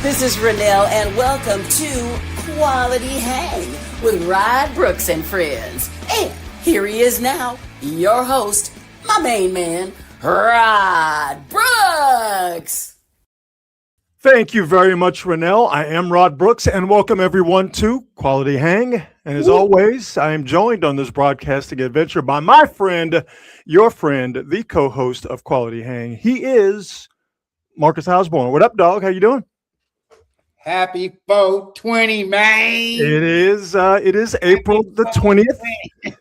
This is Renelle, and welcome to Quality Hang with Rod Brooks and friends. And here he is now, your host, my main man, Rod Brooks. Thank you very much, Renelle. I am Rod Brooks, and welcome everyone to Quality Hang. And as always, I am joined on this broadcasting adventure by my friend, your friend, the co-host of Quality Hang. He is Marcus Osborne. What up, dog? How you doing? Happy 420, man. It is April the 20th.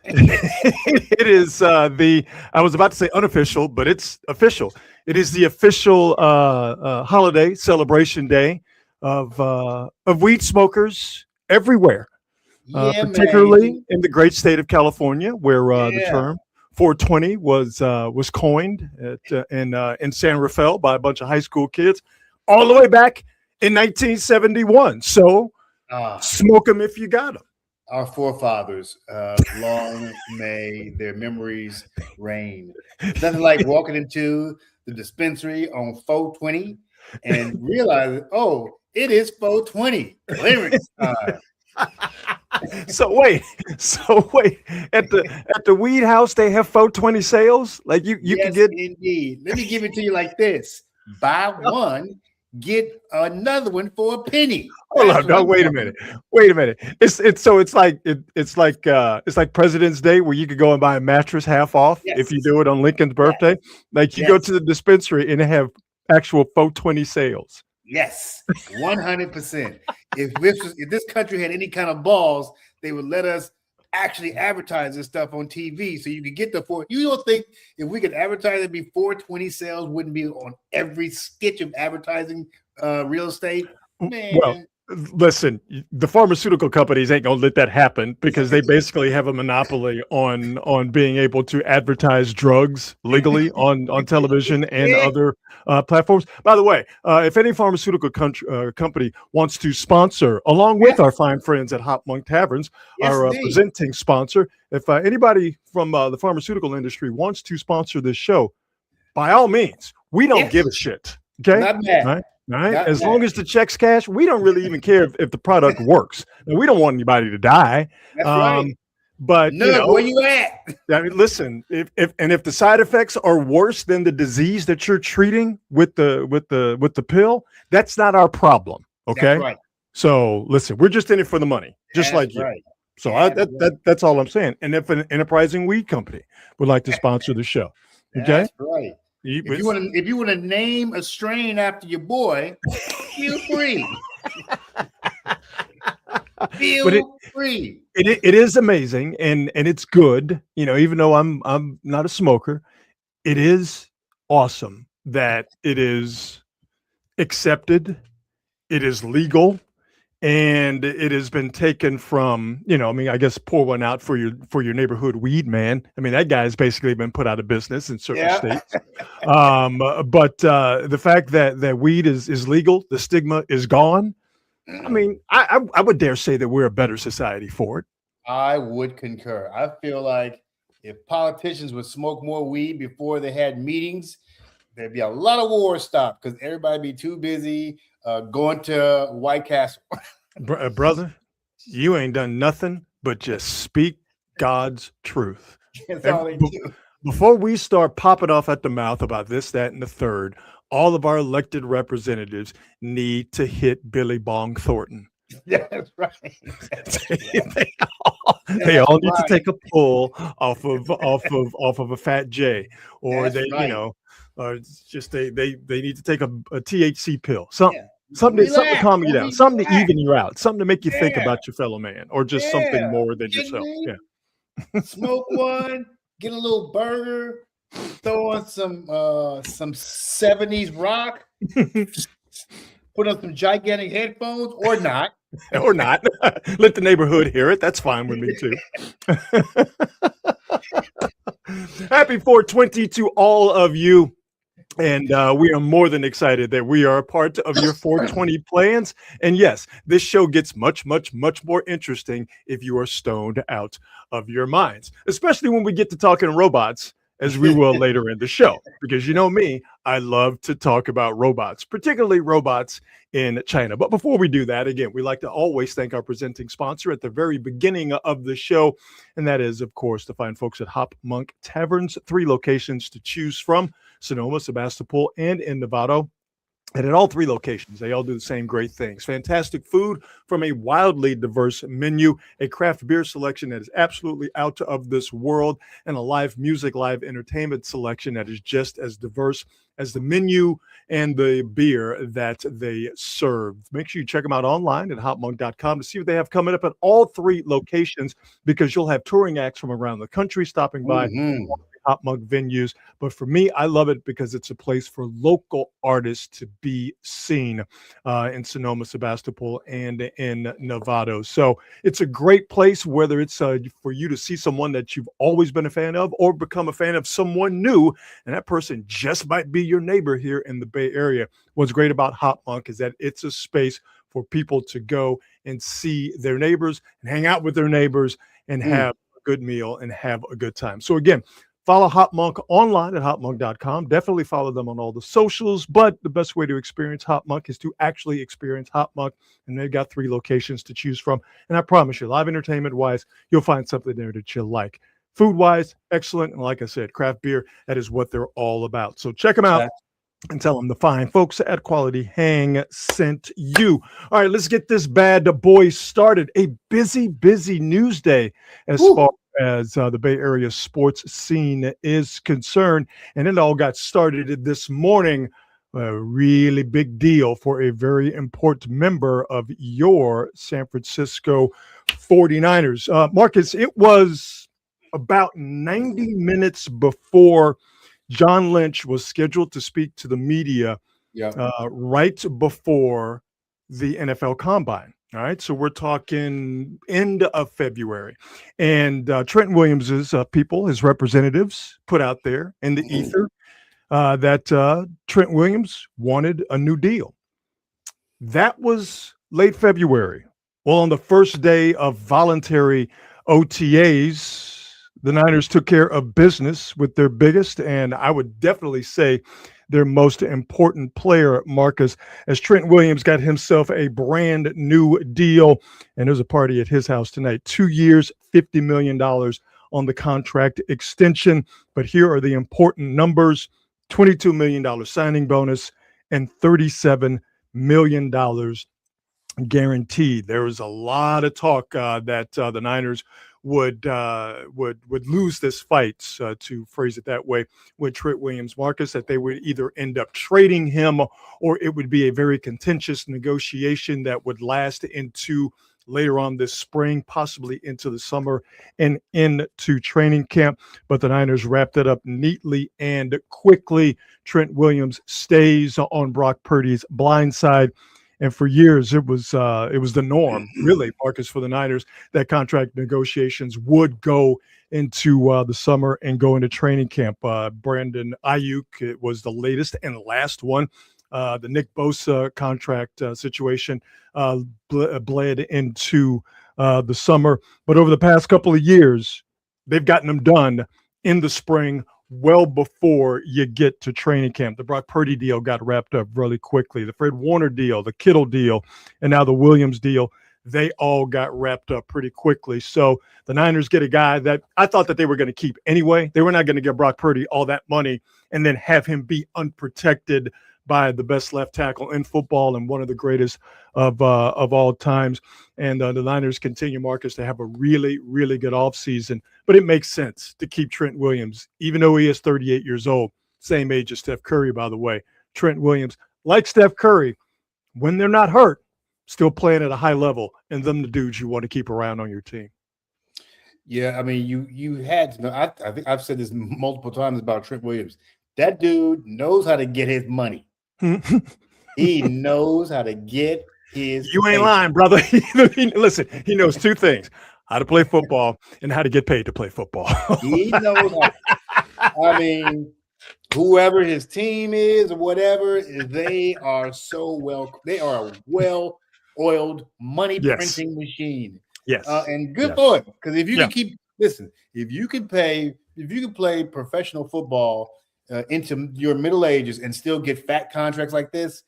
It is I was about to say unofficial, but it's official. It is the official holiday celebration day of weed smokers everywhere, particularly in the great state of California, where the term 420 was coined in San Rafael by a bunch of high school kids, all the way back in 1971. So smoke them if you got them. Our forefathers, long may their memories reign. Nothing like walking into the dispensary on 420 and realizing, oh, it is 420 clearance time. So wait, at the weed house they have 420 sales? Like you can get. Indeed. Let me give it to you like this: buy one, get another one for a penny. Hold on, no, wait a minute. It's like President's Day, where you could go and buy a mattress half off if you do it on Lincoln's birthday. Like you go to the dispensary and they have actual 420 sales. Yes, 100%. If this country had any kind of balls, they would let us actually advertise this stuff on TV, so you could get the four. You don't think if we could advertise it before 20 sales wouldn't be on every stitch of advertising real estate? Man. Well, listen, the pharmaceutical companies ain't gonna let that happen because they basically have a monopoly on being able to advertise drugs legally on television and other platforms. By the way, if any pharmaceutical company wants to sponsor, along with our fine friends at Hop Monk Taverns, our presenting sponsor, if anybody from the pharmaceutical industry wants to sponsor this show, by all means, we don't give a shit. Okay, not bad. Right? As long as the check's cash, we don't really even care if the product works. Now, we don't want anybody to die. That's right. But where you at? I mean, listen, if the side effects are worse than the disease that you're treating with the pill, that's not our problem. Okay. That's right. So listen, we're just in it for the money, just like you. Right. So that's all I'm saying. And if an enterprising weed company would like to sponsor the show, okay. That's right. If you want to name a strain after your boy, feel free. Free. It is amazing and it's good. Even though I'm not a smoker, it is awesome that it is accepted, it is legal, and it has been taken from, I guess pour one out for your neighborhood weed man. I mean, that guy's basically been put out of business in certain states. But the fact that weed is legal, the stigma is gone. I mean, I would dare say that we're a better society for it. I would concur. I feel like if politicians would smoke more weed before they had meetings, there'd be a lot of wars stopped because everybody be too busy going to White Castle. Brother, you ain't done nothing but just speak God's truth. That's all they do. Before we start popping off at the mouth about this, that, and the third, all of our elected representatives need to hit Billy Bong Thornton. Yeah, that's right. They all need to take a pull off of a Fat J, or they need to take a THC pill, something to calm you down, something to even you out, something to make you think about your fellow man, or just something more than yourself. Yeah, smoke one, get a little burger, throw on some 70s rock. Put on some gigantic headphones or not. Let the neighborhood hear it. That's fine with me too. Happy 420 to all of you. And we are more than excited that we are a part of your 420 plans. And yes, this show gets much, much, much more interesting if you are stoned out of your minds, especially when we get to talking robots as we will later in the show, because you know me, I love to talk about robots, particularly robots in China. But before we do that, again, we like to always thank our presenting sponsor at the very beginning of the show, and that is, of course, the fine folks at Hop Monk Taverns, 3 locations to choose from: Sonoma, Sebastopol, and in Novato. And at all 3 locations, they all do the same great things. Fantastic food from a wildly diverse menu, a craft beer selection that is absolutely out of this world, and a live music, live entertainment selection that is just as diverse as the menu and the beer that they serve. Make sure you check them out online at hopmonk.com to see what they have coming up at all 3 locations, because you'll have touring acts from around the country stopping by. Hop Monk venues. But for me, I love it because it's a place for local artists to be seen in Sonoma, Sebastopol, and in Novato. So it's a great place, whether it's for you to see someone that you've always been a fan of or become a fan of someone new, and that person just might be your neighbor here in the Bay Area. What's great about Hop Monk is that it's a space for people to go and see their neighbors and hang out with their neighbors and have a good meal and have a good time. So again, follow Hop Monk online at hopmonk.com. Definitely follow them on all the socials, but the best way to experience Hop Monk is to actually experience Hop Monk, and they've got 3 locations to choose from. And I promise you, live entertainment-wise, you'll find something there that you'll like. Food-wise, excellent, and like I said, craft beer, that is what they're all about. So check them out and tell them the fine folks at Quality Hang sent you. All right, let's get this bad boy started. A busy news day as far as the Bay Area sports scene is concerned. And it all got started this morning. A really big deal for a very important member of your San Francisco 49ers. Marcus, it was about 90 minutes before John Lynch was scheduled to speak to the media right before the NFL Combine. All right, so we're talking end of February. And Trent Williams's people, his representatives, put out there in the ether that Trent Williams wanted a new deal. That was late February. Well, on the first day of voluntary OTAs, the Niners took care of business with their biggest, and I would definitely say their most important player, Marcus, as Trent Williams got himself a brand new deal. And there's a party at his house tonight. 2 years, $50 million on the contract extension. But here are the important numbers: $22 million signing bonus and $37 million guaranteed. There was a lot of talk that the Niners would lose this fight, to phrase it that way, with Trent Williams, Marcus, that they would either end up trading him or it would be a very contentious negotiation that would last into later on this spring, possibly into the summer and into training camp. But the Niners wrapped it up neatly and quickly. Trent Williams stays on Brock Purdy's blind side. And for years, it was the norm, really, Marcus, for the Niners, that contract negotiations would go into the summer and go into training camp. Brandon Ayuk was the latest and last one. The Nick Bosa contract situation bled into the summer. But over the past couple of years, they've gotten them done in the spring, well before you get to training camp. The Brock Purdy deal got wrapped up really quickly. The Fred Warner deal, the Kittle deal, and now the Williams deal, they all got wrapped up pretty quickly. So the Niners get a guy that I thought that they were going to keep anyway. They were not going to give Brock Purdy all that money and then have him be unprotected by the best left tackle in football and one of the greatest of all times. And the Niners continue, Marcus, to have a really, really good offseason. But it makes sense to keep Trent Williams, even though he is 38 years old, same age as Steph Curry, by the way. Trent Williams, like Steph Curry, when they're not hurt, still playing at a high level, and them the dudes you want to keep around on your team. Yeah, I mean, you had to know. I think I've said this multiple times about Trent Williams. That dude knows how to get his money. He knows how to get his. You ain't lying, brother. Listen, he knows 2 things: how to play football and how to get paid to play football. He knows I mean, whoever his team is or whatever, they are a well-oiled money printing machine. Yes. And good for it. Because if you can if you can pay can play professional football into your middle ages and still get fat contracts like this,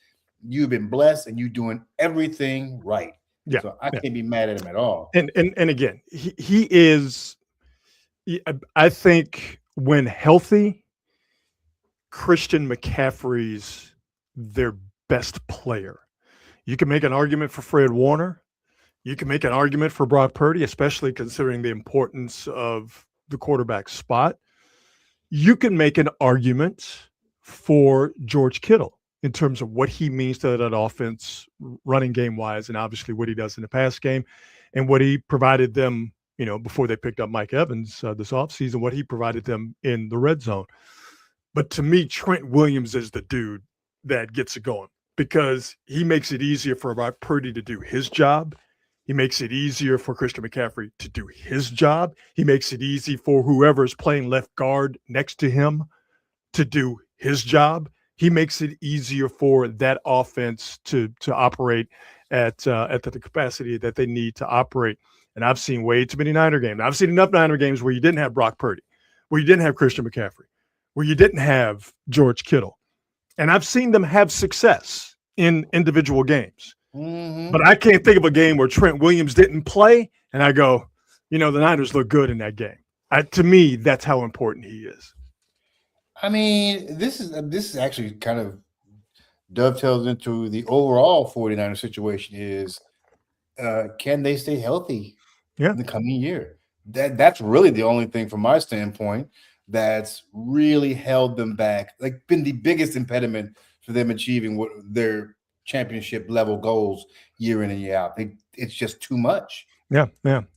you've been blessed and you're doing everything right. Yeah. So I can't be mad at him at all. And again, he is. I think when healthy, Christian McCaffrey's their best player. You can make an argument for Fred Warner. You can make an argument for Brock Purdy, especially considering the importance of the quarterback spot. You can make an argument for George Kittle in terms of what he means to that offense running game wise, and obviously what he does in the pass game and what he provided them, before they picked up Mike Evans this offseason, what he provided them in the red zone. But to me, Trent Williams is the dude that gets it going because he makes it easier for Brock Purdy to do his job. He makes it easier for Christian McCaffrey to do his job. He makes it easy for whoever's playing left guard next to him to do his job. He makes it easier for that offense to operate at the capacity that they need to operate. And I've seen way too many Niner games. I've seen enough Niner games where you didn't have Brock Purdy, where you didn't have Christian McCaffrey, where you didn't have George Kittle. And I've seen them have success in individual games. Mm-hmm. But I can't think of a game where Trent Williams didn't play, and I go, the Niners look good in that game. To me, that's how important he is. I mean, this is actually kind of dovetails into the overall 49er situation is can they stay healthy in the coming year? That's really the only thing from my standpoint that's really held them back, like been the biggest impediment for them achieving what their championship level goals year in and year out. It's just too much. Yeah.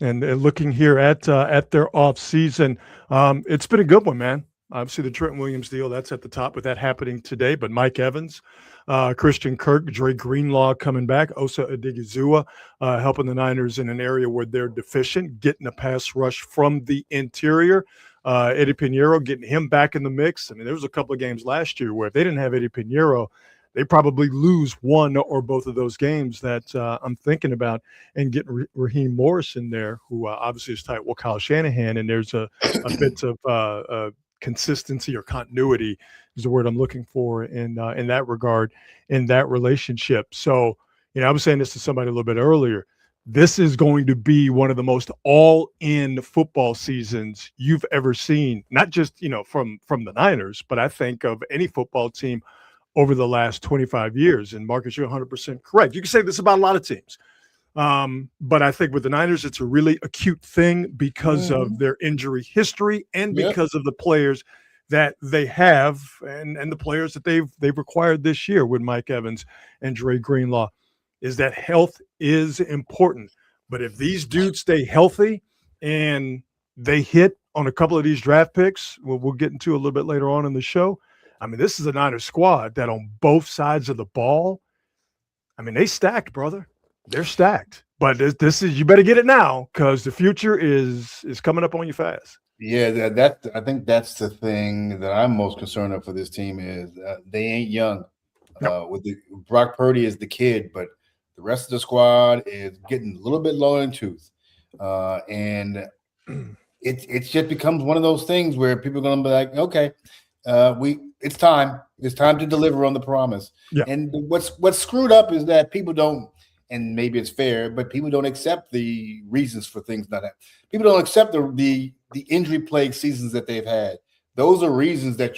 And looking here at their off season, it's been a good one, man. Obviously, the Trent Williams deal, that's at the top with that happening today. But Mike Evans, Christian Kirk, Dre Greenlaw coming back, Osa Odigizua helping the Niners in an area where they're deficient, getting a pass rush from the interior. Eddie Pinheiro, getting him back in the mix. I mean, there was a couple of games last year where if they didn't have Eddie Pinheiro, they probably lose one or both of those games that I'm thinking about, and getting Raheem Morris in there, who obviously is tight with Kyle Shanahan, and there's a bit of consistency or continuity is the word I'm looking for in that regard, in that relationship. So, I was saying this to somebody a little bit earlier. This is going to be one of the most all-in football seasons you've ever seen, not just, from the Niners, but I think of any football team over the last 25 years. And Marcus, you're 100% correct. You can say this about a lot of teams. But I think with the Niners, it's a really acute thing because of their injury history and because of the players that they have and the players that they've acquired this year with Mike Evans and Dre Greenlaw, is that health is important. But if these dudes stay healthy and they hit on a couple of these draft picks, we'll get into a little bit later on in the show. I mean, this is a Niners squad that on both sides of the ball, I mean, they stacked, brother. They're stacked. But this is, you better get it now because the future is coming up on you fast. Yeah, I think that's the thing that I'm most concerned of for this team is they ain't young. Nope. Brock Purdy is the kid, but the rest of the squad is getting a little bit low in tooth. And it just becomes one of those things where people are going to be like, okay, it's time. It's time to deliver on the promise. Yeah. And what's screwed up is that people don't, and maybe it's fair, but people don't accept the reasons for things not happening. People don't accept the injury-plagued seasons that they've had. Those are reasons that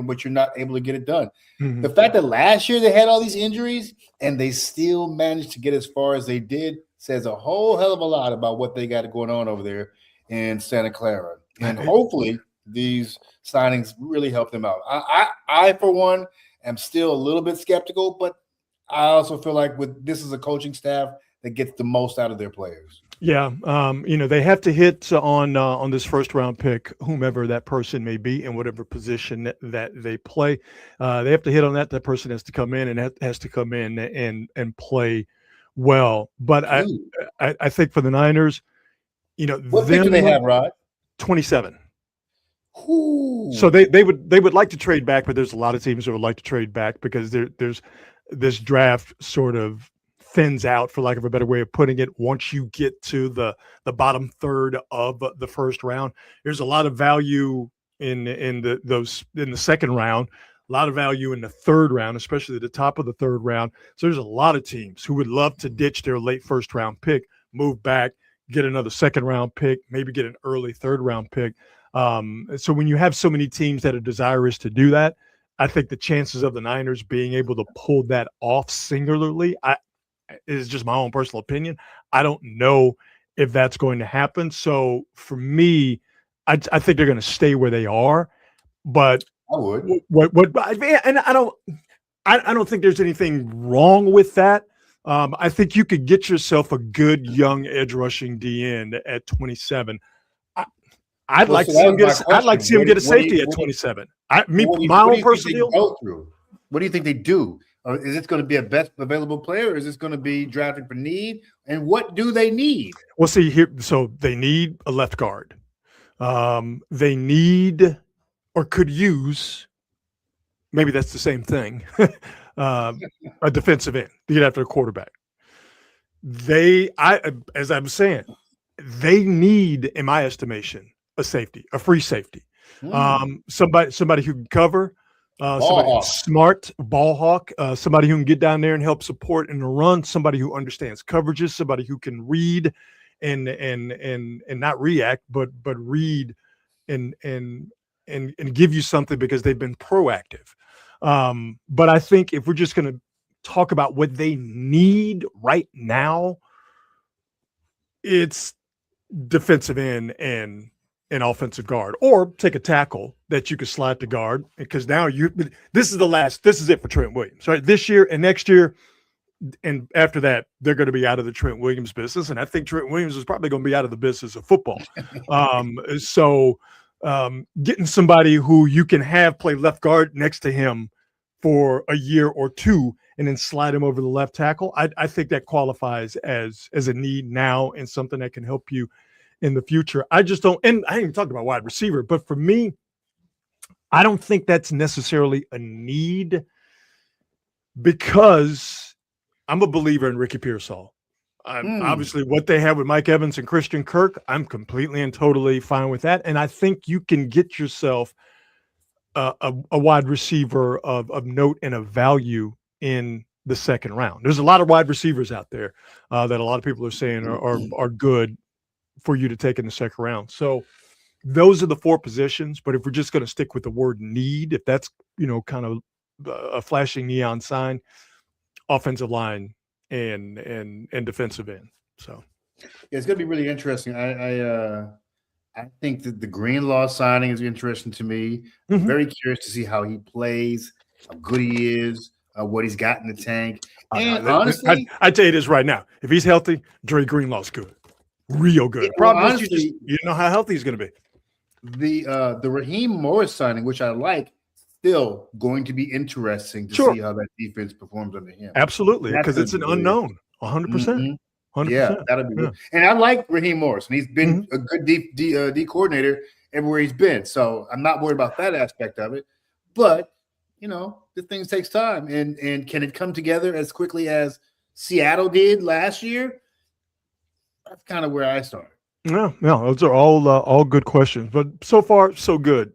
but you're not able to get it done. Mm-hmm. The fact that last year they had all these injuries and they still managed to get as far as they did says a whole hell of a lot about what they got going on over there in Santa Clara. And hopefully these signings really help them out. I for one, am still a little bit skeptical, but I also feel like this is a coaching staff that gets the most out of their players. Yeah, they have to hit on this first round pick, whomever that person may be in whatever position that they play. They have to hit on that. That person has to come in and has to come in and play well. But I think for the Niners, what pick do they have, Rod? 27. Ooh. So they would like to trade back, but there's a lot of teams that would like to trade back because there's this draft sort of thins out, for lack of a better way of putting it, once you get to the bottom third of the first round. There's a lot of value in the second round, a lot of value in the third round, especially at the top of the third round. So there's a lot of teams who would love to ditch their late first round pick, move back, get another second round pick, maybe get an early third round pick. So when you have so many teams that are desirous to do that, I think the chances of the Niners being able to pull that off singularly is just my own personal opinion. I don't know if that's going to happen. So for me, I think they're going to stay where they are. But I would. And I don't think there's anything wrong with that. I think you could get yourself a good young edge rushing D end at 27. I'd like to see him get a safety at 27. My own personal deal. What do you think they do? Is it going to be a best available player, or is this going to be drafted for need? And what do they need? Well, see here. So they need a left guard. They need or could use, maybe that's the same thing, a defensive end to get after a quarterback. As I'm saying, they need, in my estimation, a safety, a free safety. Somebody who can cover, somebody smart, ball hawk, somebody who can get down there and help support in the run, somebody who understands coverages, somebody who can read and not react, but read and give you something because they've been proactive. But I think if we're just going to talk about what they need right now, it's defensive end and an offensive guard, or take a tackle that you could slide to guard, because now this is it for Trent Williams, right? This year and next year. And after that, they're going to be out of the Trent Williams business. And I think Trent Williams is probably going to be out of the business of football. So getting somebody who you can have play left guard next to him for a year or two and then slide him over the left tackle, I think that qualifies as a need now and something that can help you in the future. I just don't, and I ain't even talked about wide receiver, but for me, I don't think that's necessarily a need, because I'm a believer in Ricky Pearsall. Obviously, what they have with Mike Evans and Christian Kirk, I'm completely and totally fine with that. And I think you can get yourself a wide receiver of note and of value in the second round. There's a lot of wide receivers out there that a lot of people are saying are good for you to take in the second round. So those are the four positions. But if we're just going to stick with the word need, if that's kind of a flashing neon sign, offensive line and defensive end. So it's going to be really interesting. I think that the Greenlaw signing is interesting to me. I'm very curious to see how he plays, how good he is, what he's got in the tank. And honestly, I tell you this right now: if he's healthy, Dre Greenlaw's good, real good. Problem is, you don't know how healthy he's going to be. The Raheem Morris signing, which I like, still going to be interesting to see how that defense performs under him. Absolutely, because it's an unknown, 100%. 100%. Yeah, that'll be good. And I like Raheem Morris, and he's been a good D coordinator everywhere he's been. So I'm not worried about that aspect of it. But, the things takes time. And can it come together as quickly as Seattle did last year? That's kind of where I started. No, those are all good questions. But so far, so good.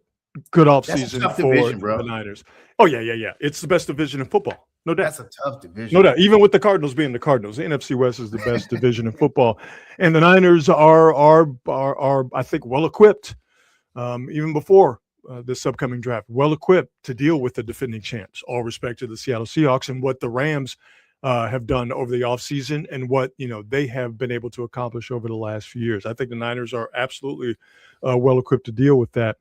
Good offseason for the Niners. Oh, yeah. It's the best division in football. No doubt. That's a tough division. No doubt. Even with the Cardinals being the Cardinals, the NFC West is the best division in football. And the Niners are I think, well-equipped, even before this upcoming draft, well-equipped to deal with the defending champs, all respect to the Seattle Seahawks and what the Rams have done over the offseason and what, they have been able to accomplish over the last few years. I think the Niners are absolutely well-equipped to deal with that.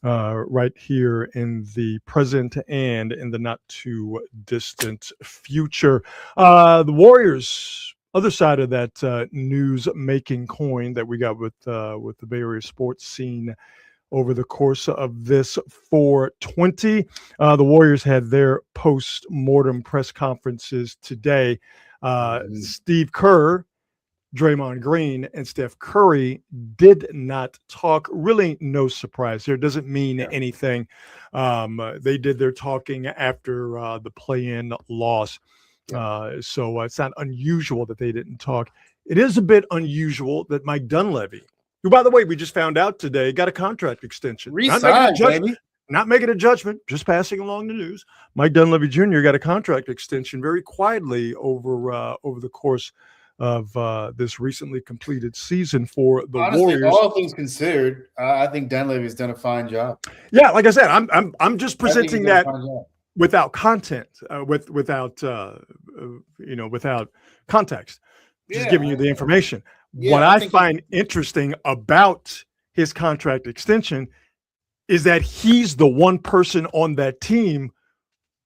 Right here in the present and in the not too distant future. The Warriors, other side of that news making coin that we got with the Bay Area sports scene over the course of this 420. The Warriors had their post-mortem press conferences today. Steve Kerr, Draymond Green, and Steph Curry did not talk. Really no surprise there. Doesn't mean anything. They did their talking after the play-in loss So it's not unusual that they didn't talk. It is a bit unusual that Mike Dunleavy, who, by the way, we just found out today, got a contract extension. Not making a judgment, just passing along the news. Mike Dunleavy Jr. got a contract extension very quietly over the course of this recently completed season for the Warriors. All things considered, I think Dunleavy's done a fine job. Yeah, like I said, I'm just presenting that without content, without context. Just giving you the information. What I find interesting about his contract extension is that he's the one person on that team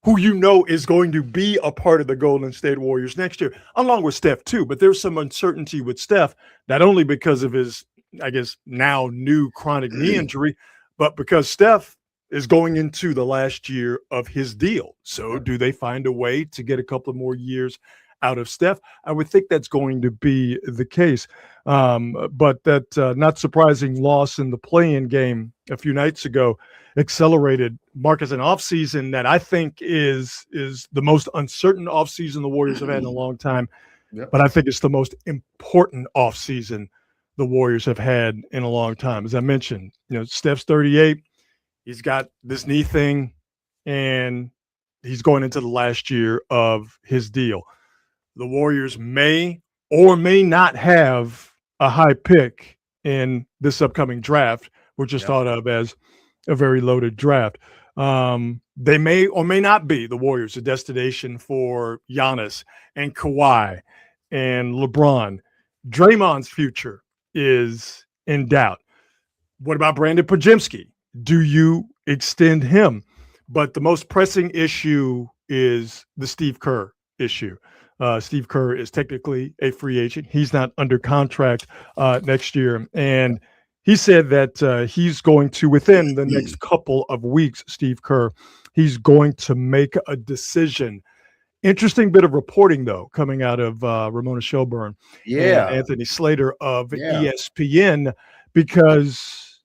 who is going to be a part of the Golden State Warriors next year, along with Steph too. But there's some uncertainty with Steph, not only because of his, I guess, now new chronic knee injury, but because Steph is going into the last year of his deal. So do they find a way to get a couple of more years out of Steph? I would think that's going to be the case. But that not surprising loss in the play-in game a few nights ago accelerated Marcus an offseason that I think is the most uncertain offseason the Warriors have had in a long time. Yep. But I think it's the most important offseason the Warriors have had in a long time. As I mentioned, Steph's 38. He's got this knee thing, and he's going into the last year of his deal. The Warriors may or may not have a high pick in this upcoming draft, which is thought of as a very loaded draft. They may or may not be, the Warriors, a destination for Giannis and Kawhi and LeBron. Draymond's future is in doubt. What about Brandon Podziemski? Do you extend him? But the most pressing issue is the Steve Kerr issue. Steve Kerr is technically a free agent. He's not under contract next year. And he said that he's going to, within the next couple of weeks, Steve Kerr, he's going to make a decision. Interesting bit of reporting, though, coming out of Ramona Shelburne and Anthony Slater of ESPN, because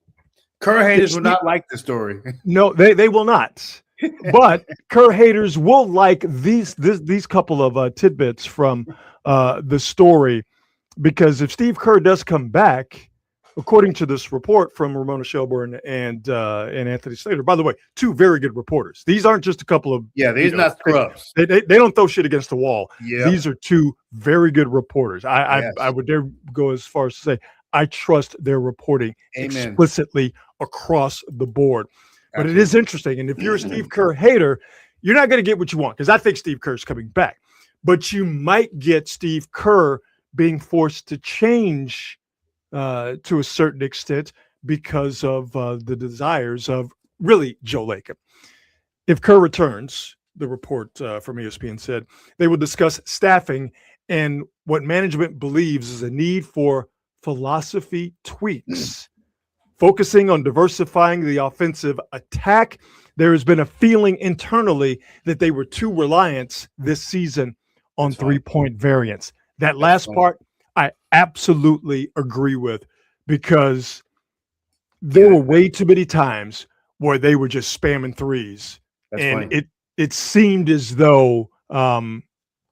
Kerr haters will not like the story. No, they will not. But Kerr haters will like these couple of tidbits from the story, because if Steve Kerr does come back, according to this report from Ramona Shelburne and Anthony Slater, by the way, two very good reporters. These aren't just a couple of these not scrubs. They don't throw shit against the wall. Yeah. These are two very good reporters. I would dare go as far as to say I trust their reporting explicitly across the board. But it is interesting. And if you're a Steve Kerr hater, you're not going to get what you want, because I think Steve Kerr's coming back. But you might get Steve Kerr being forced to change to a certain extent because of the desires of really Joe Lacob. If Kerr returns, the report from ESPN said, they will discuss staffing and what management believes is a need for philosophy tweaks. Focusing on diversifying the offensive attack, there has been a feeling internally that they were too reliant this season on three-point variance. That last part, I absolutely agree with, because there were way too many times where they were just spamming threes. It seemed as though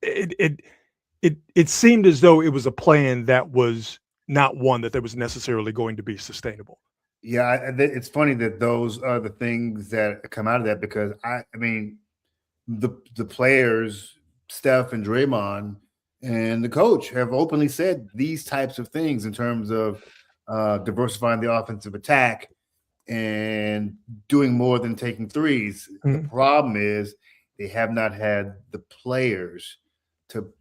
it seemed as though it was a plan that was not one that was necessarily going to be sustainable. Yeah, it's funny that those are the things that come out of that, because I mean, the players, Steph and Draymond and the coach, have openly said these types of things in terms of diversifying the offensive attack and doing more than taking threes. Mm-hmm. The problem is they have not had the players to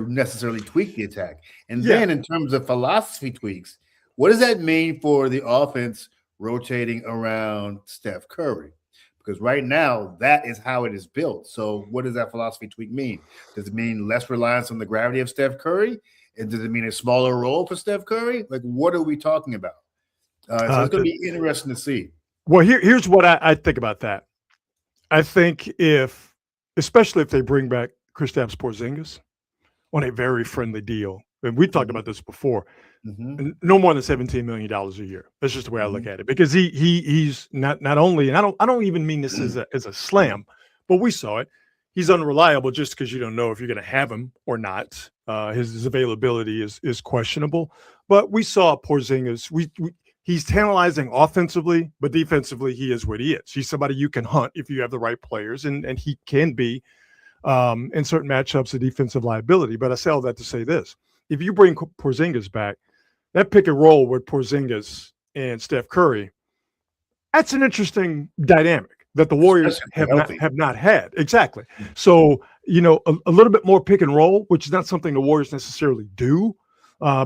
necessarily tweak the attack. And then in terms of philosophy tweaks, what does that mean for the offense rotating around Steph Curry? Because right now, that is how it is built. So what does that philosophy tweak mean? Does it mean less reliance on the gravity of Steph Curry? And does it mean a smaller role for Steph Curry? Like, what are we talking about? So it's going to be interesting to see. Well, here's what I think about that. I think especially if they bring back Kristaps Porzingis on a very friendly deal, and we talked about this before, no more than $17 million a year. That's just the way I look at it, because he's not only, and I don't even mean this as a slam, but we saw it. he's unreliable just because you don't know if you're going to have him or not. His availability is questionable. But we saw Porzingis. He's tantalizing offensively, but defensively, he is what he is. He's somebody you can hunt if you have the right players, and he can be in certain matchups a defensive liability. But I say all that to say this: if you bring Porzingis back, that pick and roll with Porzingis and Steph Curry, that's an interesting dynamic that the Warriors have not had. Exactly. So, a little bit more pick and roll, which is not something the Warriors necessarily do,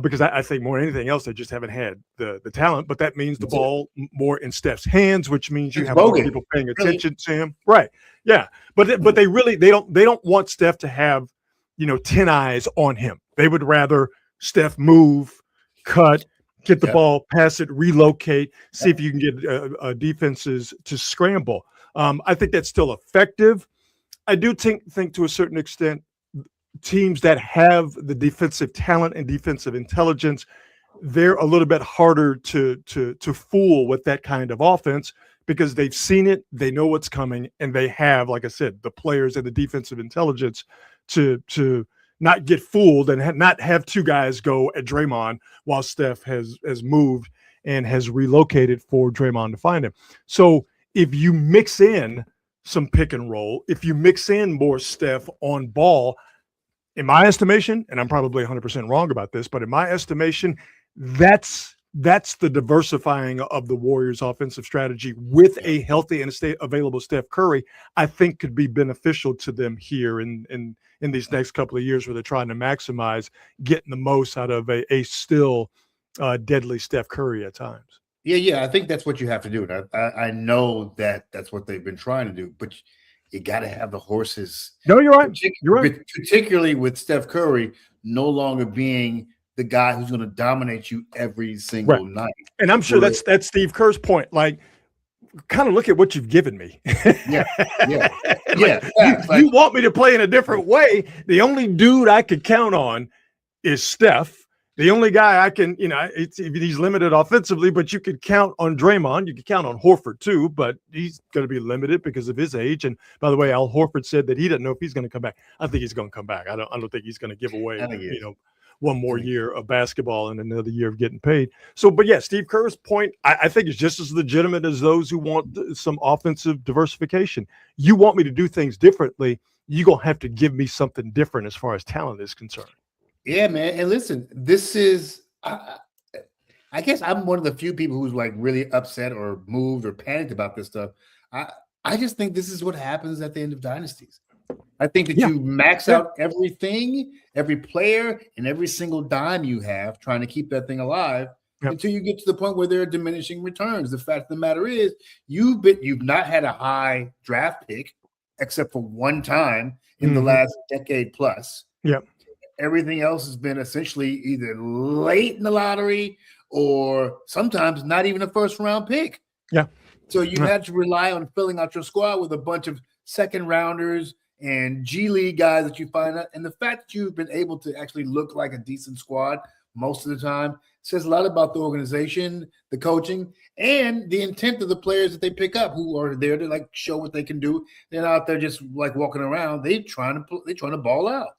because I think more than anything else, they just haven't had the talent. But that means the ball more in Steph's hands, which means you have more people paying attention to him. Right. Yeah. But they don't want Steph to have, 10 eyes on him. They would rather Steph move, cut, get the ball, pass it, relocate, see if you can get defenses to scramble. I think that's still effective. I do think to a certain extent, teams that have the defensive talent and defensive intelligence, they're a little bit harder to fool with that kind of offense because they've seen it, they know what's coming, and they have, like I said, the players and the defensive intelligence to not get fooled and not have two guys go at Draymond while Steph has moved and has relocated for Draymond to find him. So if you mix in some pick and roll, if you mix in more Steph on ball, in my estimation, and I'm probably 100% wrong about this, but in my estimation, that's the diversifying of the Warriors' offensive strategy with a healthy and available Steph Curry, I think could be beneficial to them here in these next couple of years where they're trying to maximize getting the most out of a still deadly Steph Curry at times. Yeah. I think that's what you have to do. And I know that's what they've been trying to do, but you got to have the horses. No, you're right. You're right. Particularly with Steph Curry no longer being the guy who's going to dominate you every single night. And I'm sure that's Steve Kerr's point. Like, kind of look at what you've given me. Yeah. You want me to play in a different way. The only dude I could count on is Steph. The only guy I can, he's limited offensively, but you could count on Draymond. You could count on Horford too, but he's going to be limited because of his age. And by the way, Al Horford said that he doesn't know if he's going to come back. I think he's going to come back. I don't think he's going to give away, one more year of basketball and another year of getting paid. So, but yeah, Steve Kerr's point, I think is just as legitimate as those who want some offensive diversification. You want me to do things differently, you're going to have to give me something different as far as talent is concerned. Yeah, man. And listen, this is, I guess I'm one of the few people who's like really upset or moved or panicked about this stuff. I just think this is what happens at the end of dynasties. I think that you max out everything, every player, and every single dime you have trying to keep that thing alive until you get to the point where there are diminishing returns. The fact of the matter is you've not had a high draft pick except for one time in the last decade plus. Yeah. Everything else has been essentially either late in the lottery or sometimes not even a first round pick. Yeah. So you had to rely on filling out your squad with a bunch of second rounders and G League guys that you find out. And the fact that you've been able to actually look like a decent squad most of the time says a lot about the organization, the coaching, and the intent of the players that they pick up who are there to like show what they can do. They're not out there just like walking around. They're trying to ball out.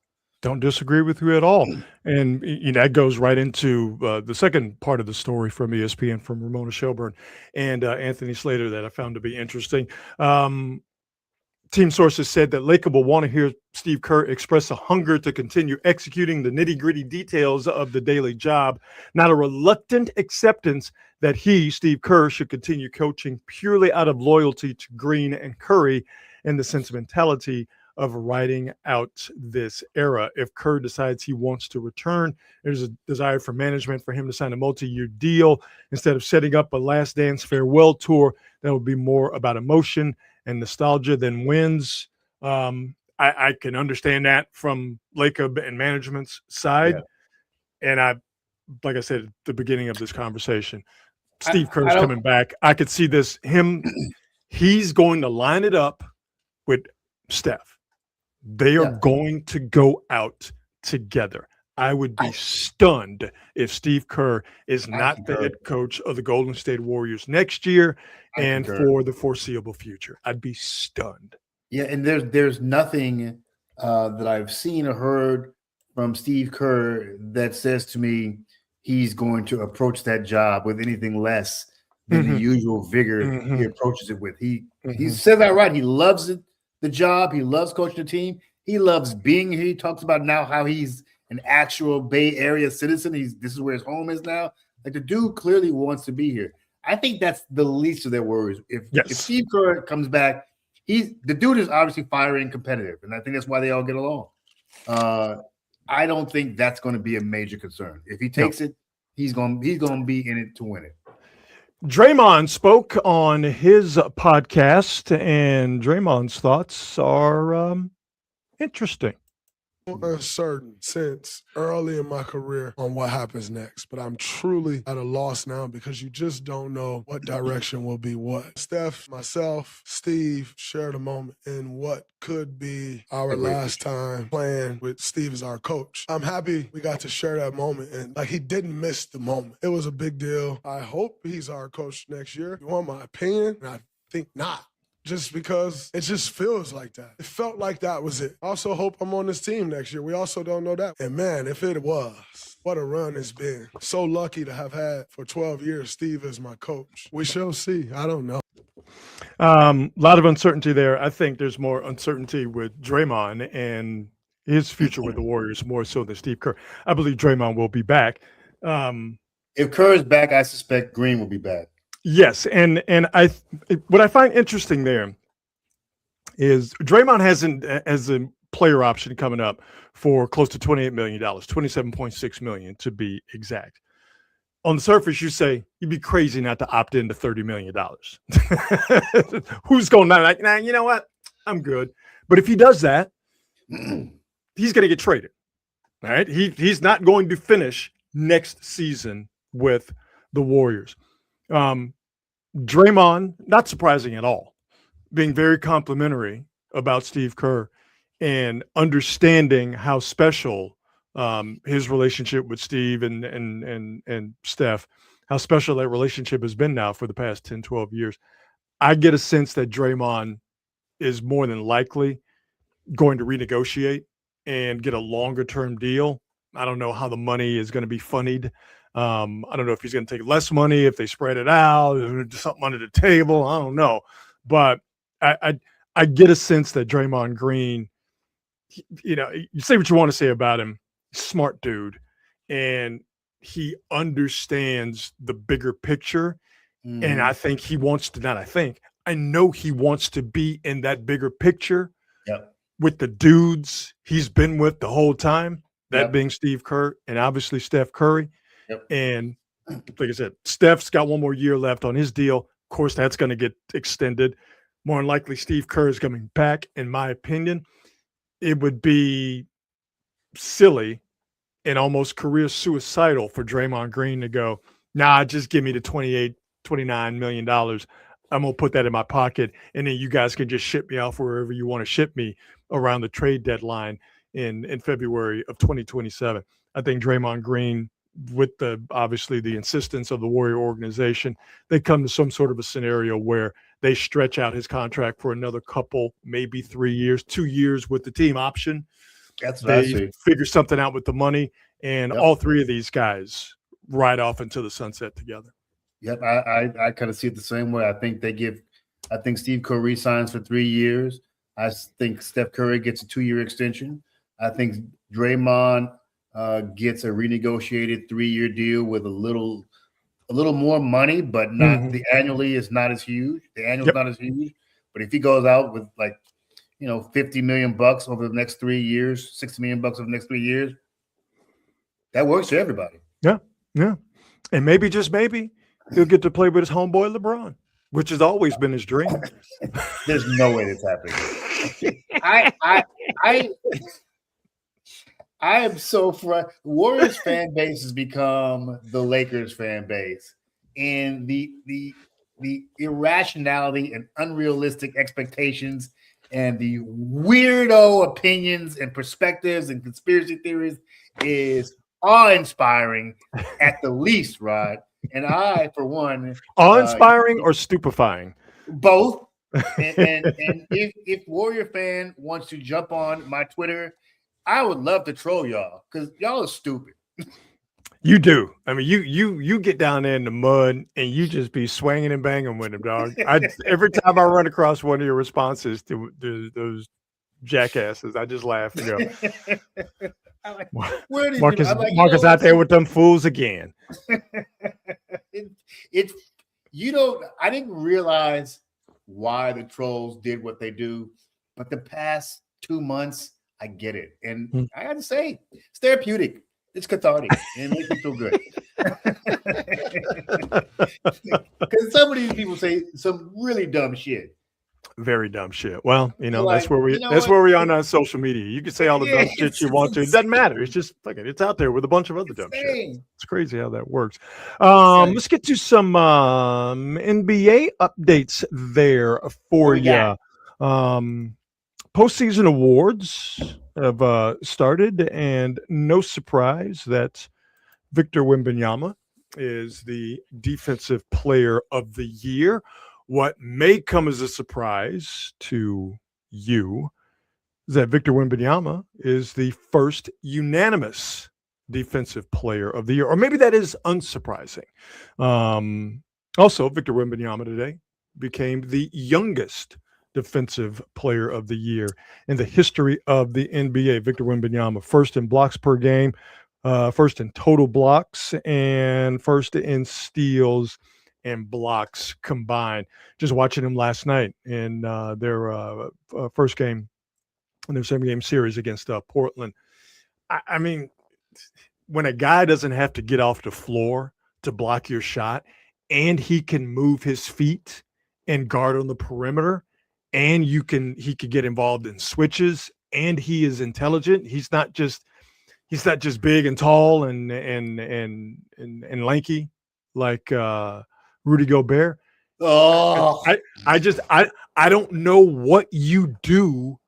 Don't disagree with you at all. And that goes right into the second part of the story from ESPN from Ramona Shelburne and Anthony Slater that I found to be interesting. Team sources said that Laker will want to hear Steve Kerr express a hunger to continue executing the nitty-gritty details of the daily job, not a reluctant acceptance that he, Steve Kerr, should continue coaching purely out of loyalty to Green and Curry and the sentimentality of riding out this era. If Kerr decides he wants to return, there's a desire for management for him to sign a multi-year deal instead of setting up a last dance farewell tour that would be more about emotion and nostalgia than wins. I can understand that from Laker and management's side. Yeah. And like I said at the beginning of this conversation, Steve Kerr's coming back. I could see this, he's going to line it up with Steph. They are going to go out together. I would be stunned if Steve Kerr is not the head coach of the Golden State Warriors next year and for the foreseeable future. I'd be stunned. Yeah, and there's nothing that I've seen or heard from Steve Kerr that says to me he's going to approach that job with anything less than the usual vigor he approaches it with. He said that right. He loves it, the job. He loves coaching the team. He loves being here. He talks about now how he's an actual Bay Area citizen. This is where his home is now. Like, the dude clearly wants to be here. I think that's the least of their worries. If Steve Kerr comes back, the dude is obviously fiery and competitive, and I think that's why they all get along. I don't think that's going to be a major concern. If he takes it, he's going to be in it to win it. Draymond spoke on his podcast, and Draymond's thoughts are interesting. Uncertain since early in my career on what happens next, but I'm truly at a loss now because you just don't know what direction will be what. Steph, myself, Steve shared a moment in what could be our last time playing with Steve as our coach. I'm happy we got to share that moment, and he didn't miss the moment. It was a big deal. I hope he's our coach next year. You want my opinion? I think not. Just because it just feels like that. It felt like that was it. I also hope I'm on this team next year. We also don't know that. And man, if it was, what a run it's been. So lucky to have had for 12 years Steve as my coach. We shall see. I don't know. A lot of uncertainty there. I think there's more uncertainty with Draymond and his future with the Warriors more so than Steve Kerr. I believe Draymond will be back. If Kerr is back, I suspect Green will be back. Yes, and what I find interesting there is Draymond has a player option coming up for close to $28 million, $27.6 million to be exact. On the surface, you say you'd be crazy not to opt into $30 million. Who's going to like, nah, you know what? I'm good. But if he does that, he's going to get traded. All right. He's not going to finish next season with the Warriors. Draymond, not surprising at all, being very complimentary about Steve Kerr and understanding how special his relationship with Steve and Steph, how special that relationship has been now for the past 10, 12 years. I get a sense that Draymond is more than likely going to renegotiate and get a longer term deal. I don't know how the money is going to be funnied. I don't know if he's going to take less money, if they spread it out, something under the table. I don't know. But I get a sense that Draymond Green, you say what you want to say about him, smart dude, and he understands the bigger picture. And I think he wants to, I know he wants to be in that bigger picture with the dudes he's been with the whole time, that being Steve Kerr and obviously Steph Curry. And like I said, Steph's got one more year left on his deal. Of course, that's going to get extended. More than likely, Steve Kerr is coming back. In my opinion, it would be silly and almost career suicidal for Draymond Green to go, nah, just give me the $29 million. I'm going to put that in my pocket, and then you guys can just ship me off wherever you want to ship me around the trade deadline in February of 2027. I think Draymond Green, with obviously the insistence of the Warrior organization, they come to some sort of a scenario where they stretch out his contract for another couple, maybe 3 years, 2 years with the team option. That's what they figure something out with the money, and all three of these guys ride off into the sunset together. Yep, I kind of see it the same way. I think Steve Kerr signs for 3 years. I think Steph Curry gets a 2-year extension. I think Draymond gets a renegotiated 3-year deal with a little more money, but not the annually is not as huge. The annual is not as huge. But if he goes out with $50 million over the next 3 years, $60 million over the next 3 years, that works for everybody. Yeah. And maybe, just maybe, he'll get to play with his homeboy LeBron, which has always been his dream. There's no way that's happening. I am so frustrated. Warriors fan base has become the Lakers fan base, and the irrationality and unrealistic expectations and the weirdo opinions and perspectives and conspiracy theories is awe-inspiring at the least, Rod. And I, for one, awe-inspiring or stupefying? Both. And if Warrior fan wants to jump on my Twitter, I would love to troll y'all because y'all are stupid. You do. I mean, you get down there in the mud and you just be swinging and banging with them, dog. Every time I run across one of your responses to those jackasses, I just laugh and go, Like, Marcus out there with them fools again. I didn't realize why the trolls did what they do, but the past 2 months, I get it. And I got to say, it's therapeutic. It's cathartic. And it makes me feel good. Because some of these people say some really dumb shit. Very dumb shit. Well, Like, that's where we are on social media. You can say all the dumb shit you want to. It doesn't matter. It's just it's out there with a bunch of other dumb shit. It's crazy how that works. Let's get to some NBA updates there for you. Postseason awards have started, and no surprise that Victor Wembanyama is the Defensive Player of the Year. What may come as a surprise to you is that Victor Wembanyama is the first unanimous Defensive Player of the Year, or maybe that is unsurprising. Also, Victor Wembanyama today became the youngest Defensive Player of the Year in the history of the NBA. Victor Wembanyama, first in blocks per game, first in total blocks, and first in steals and blocks combined. Just watching him last night in their first game in their 7-game series against Portland. I mean, when a guy doesn't have to get off the floor to block your shot, and he can move his feet and guard on the perimeter, and he could get involved in switches, and he is intelligent. He's not just big and tall and lanky like Rudy Gobert. Oh, I don't know what you do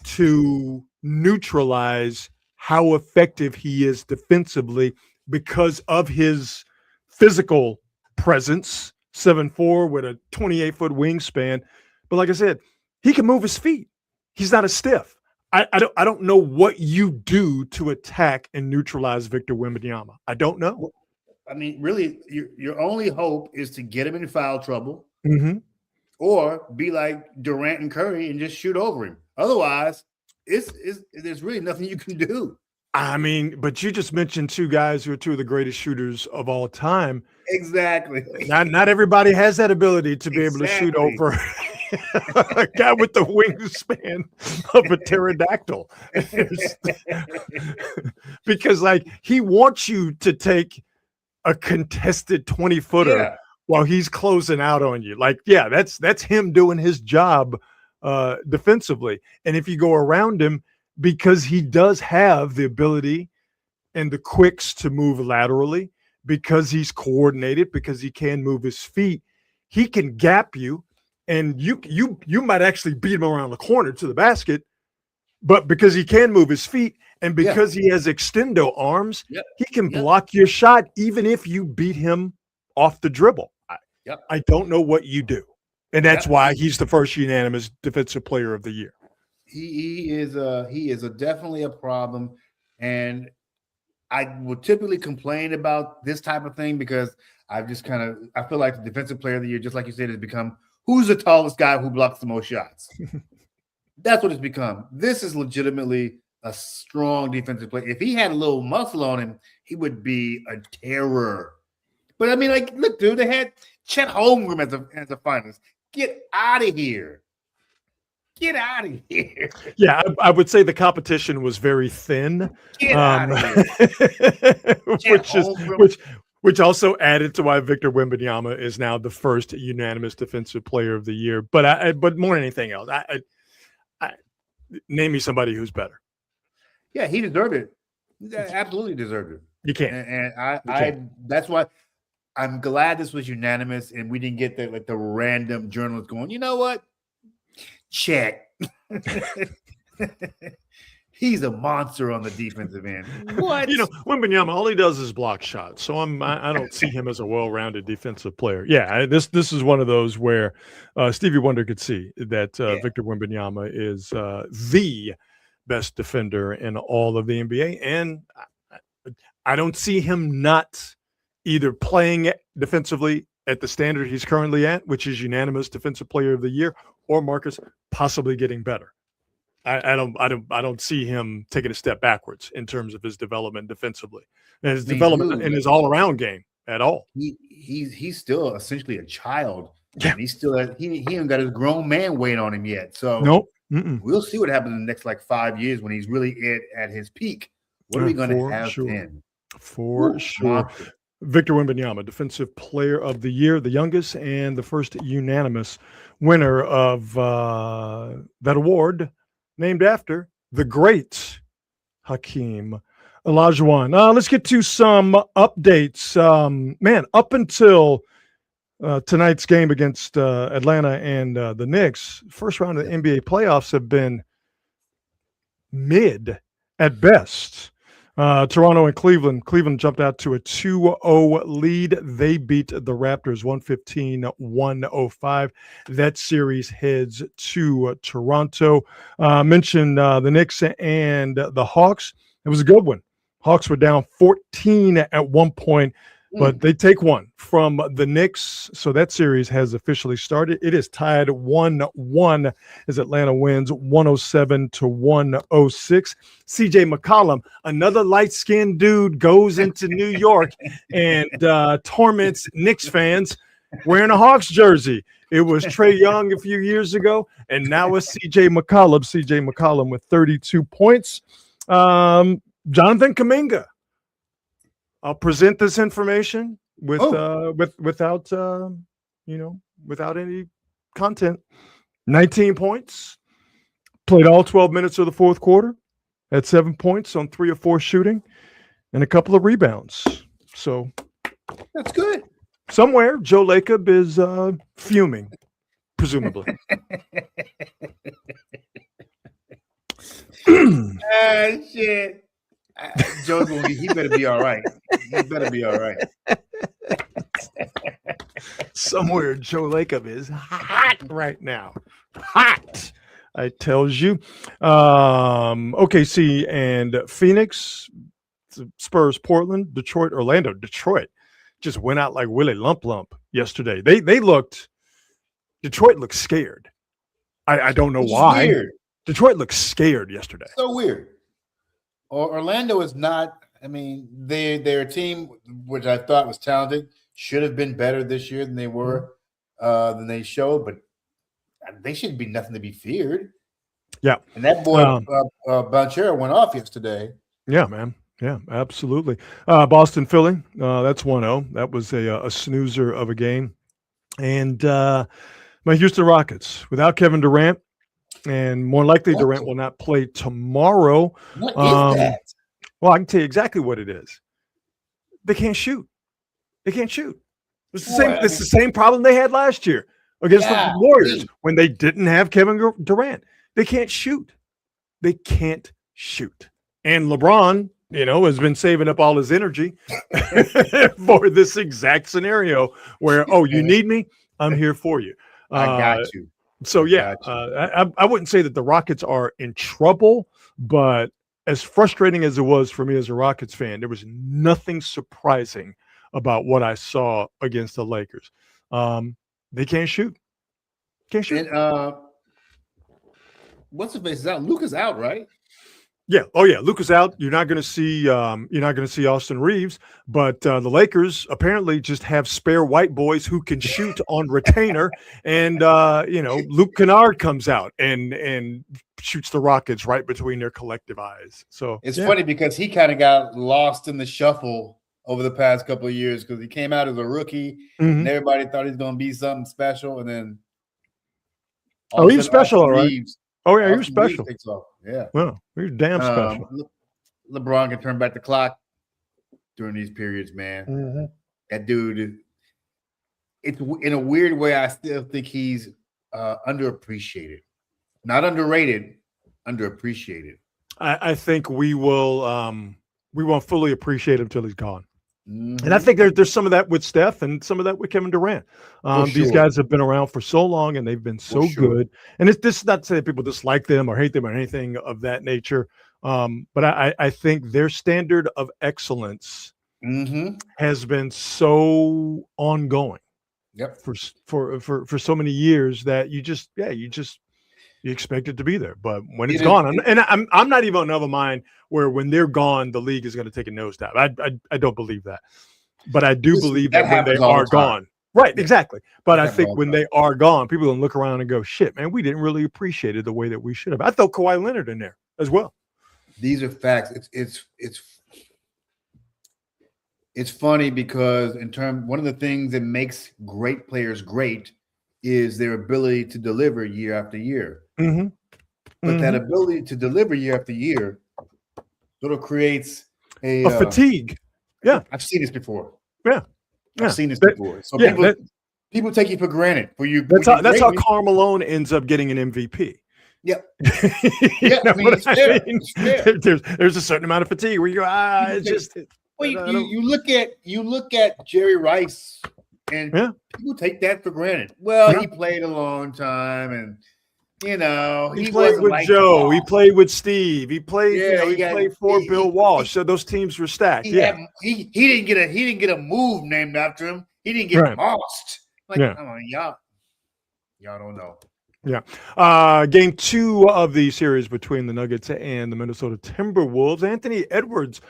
to neutralize how effective he is defensively because of his physical presence, 7'4" with a 28-foot wingspan. But like I said, he can move his feet. He's not a stiff. I don't know what you do to attack and neutralize Victor Wembanyama. I don't know. I mean, really, your only hope is to get him in foul trouble, or be like Durant and Curry and just shoot over him. Otherwise, there's really nothing you can do. I mean, but you just mentioned two guys who are two of the greatest shooters of all time. Exactly. Not everybody has that ability to be able to shoot over a guy with the wingspan of a pterodactyl. Because he wants you to take a contested 20-footer while he's closing out on you. That's him doing his job defensively. And if you go around him, because he does have the ability and the quicks to move laterally, because he's coordinated, because he can move his feet, he can gap you, and you might actually beat him around the corner to the basket. But because he can move his feet, and because he has extendo arms, he can block your shot even if you beat him off the dribble. I don't know what you do. And that's why he's the first unanimous Defensive Player of the Year. He is definitely a problem. And I would typically complain about this type of thing because I feel like the Defensive Player of the Year, just like you said, has become who's the tallest guy who blocks the most shots. That's what it's become. This is legitimately a strong defensive player. If he had a little muscle on him, he would be a terror. But I mean, look, dude, they had Chet Holmgren as a finalist. Get out of here. Get out of here. Yeah, I would say the competition was very thin. Get out of here. Which also added to why Victor Wembanyama is now the first unanimous Defensive Player of the Year. But more than anything else, I name me somebody who's better. Yeah, he deserved it. He absolutely deserved it. You can't. And that's why I'm glad this was unanimous and we didn't get the random journalist going, you know what? Chet. He's a monster on the defensive end. What? Wembanyama, all he does is block shots. So I don't see him as a well-rounded defensive player. Yeah, this is one of those where Stevie Wonder could see that Victor Wembanyama is the best defender in all of the NBA. And I don't see him not either playing defensively at the standard he's currently at, which is unanimous Defensive Player of the Year, or Marcus possibly getting better. I don't see him taking a step backwards in terms of his development defensively and his development in his all-around game at all. He's still essentially a child. Yeah, and he's still he ain't got his grown man weight on him yet. So nope. We'll see what happens in the next 5 years when he's really at his peak. What are we going to have then? For sure. Victor Wembanyama, Defensive Player of the Year, the youngest and the first unanimous winner of that award, named after the great Hakeem Olajuwon. Let's get to some updates. Up until tonight's game against Atlanta and the Knicks, first round of the NBA playoffs have been mid at best. Toronto and Cleveland. Cleveland jumped out to a 2-0 lead. They beat the Raptors 115-105. That series heads to Toronto. Mentioned the Knicks and the Hawks. It was a good one. Hawks were down 14 at one point, but they take one from the Knicks. So that series has officially started. It is tied 1-1 as Atlanta wins 107-106. CJ McCollum, another light-skinned dude, goes into New York and torments Knicks fans wearing a Hawks jersey. It was Trae Young a few years ago, and now it's CJ McCollum. CJ McCollum with 32 points. Jonathan Kuminga. I'll present this information without any content. 19 points. Played all 12 minutes of the fourth quarter. Had 7 points on 3 of 4 shooting and a couple of rebounds. So that's good. Somewhere Joe Lacob is fuming, presumably. Shit. Joe's gonna he better be all right. He better be all right. Somewhere Joe Lacob is hot right now. Hot, I tells you. OKC and Phoenix, Spurs, Portland, Detroit, Orlando. Detroit just went out like Willie Lump yesterday. Detroit looked scared. I don't know why. Weird. Detroit looked scared yesterday. So weird. Orlando is not. I mean, they're a team which I thought was talented. Should have been better this year than they were, than they showed. But they shouldn't be nothing to be feared. Yeah, and that boy Banchero went off yesterday. Yeah, man. Yeah, absolutely. Boston, Philly. That's 1-0. That was a snoozer of a game. And my Houston Rockets without Kevin Durant. And more likely, Durant will not play tomorrow. What is that? Well, I can tell you exactly what it is. They can't shoot. They can't shoot. It's the same. It's the same problem they had last year against the Warriors when they didn't have Kevin Durant. They can't shoot. They can't shoot. And LeBron, has been saving up all his energy for this exact scenario where, you need me? I'm here for you. I got you. So, yeah, I wouldn't say that the Rockets are in trouble, but as frustrating as it was for me as a Rockets fan, there was nothing surprising about what I saw against the Lakers. They can't shoot. Can't shoot. And, what's the face is out? Luka's out, right? Yeah. Oh, yeah. Luka's out. You're not going to see Austin Reeves, but the Lakers apparently just have spare white boys who can shoot on retainer. And Luke Kennard comes out and shoots the Rockets right between their collective eyes. So it's funny because he kind of got lost in the shuffle over the past couple of years because he came out as a rookie and everybody thought he was going to be something special, and then he's special, all right. Oh, yeah, you're special. Yeah. Well, you're damn special. LeBron can turn back the clock during these periods, man. Mm-hmm. That dude, it's in a weird way, I still think he's underappreciated. Not underrated, underappreciated. I think we won't fully appreciate him till he's gone. Mhm. And I think there's some of that with Steph and some of that with Kevin Durant. These sure. guys have been around for so long and they've been so sure. good. And this is not to say that people dislike them or hate them or anything of that nature. But I think their standard of excellence Mm-hmm. has been so ongoing Yep. for so many years that you expect it to be there. But when it's It is- gone, and I'm not even of a mind where when they're gone, the league is going to take a nosedive. I don't believe that. But I do Listen, believe that that when they happens all the are time. gone. Right, Yeah. exactly. But That I happens think all the when time. they are gone, people will look around and go, shit, man, we didn't really appreciate it the way that we should have. I throw Kawhi Leonard in there as well. These are facts. It's funny because one of the things that makes great players great is their ability to deliver year after year. Mm-hmm. But that ability to deliver year after year sort of creates A fatigue. Yeah. I've seen this before. Yeah. I've seen this That- before. So yeah, people take you for granted. That's how Karl Malone ends up getting an MVP. Yep. You know I mean, what it's fair. mean? It's fair. There's a certain amount of fatigue where you go, it's just. Well, I don't- you look at Jerry Rice, and Yeah. people take that for granted. Well, Yeah. he played a long time, and He he played wasn't with like Joe. He Bob. played with Steve. He played. Yeah, he played for Bill Walsh. So those teams were stacked. He didn't get a move named after him. He didn't get Right. tossed. Like, Yeah. come on, y'all don't know. Game 2 of the series between the Nuggets and the Minnesota Timberwolves. Anthony Edwards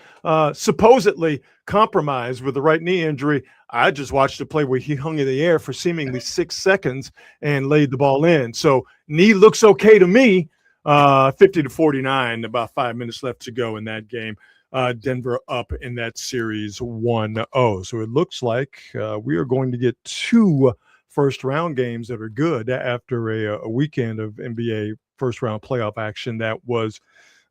supposedly compromised with the right knee injury. I just watched a play where he hung in the air for seemingly 6 seconds and laid the ball in. So knee looks okay to me. 50-49, about 5 minutes left to go in that game. Denver up in that series 1-0. So it looks like we are going to get 2 first-round games that are good after a weekend of NBA first-round playoff action that was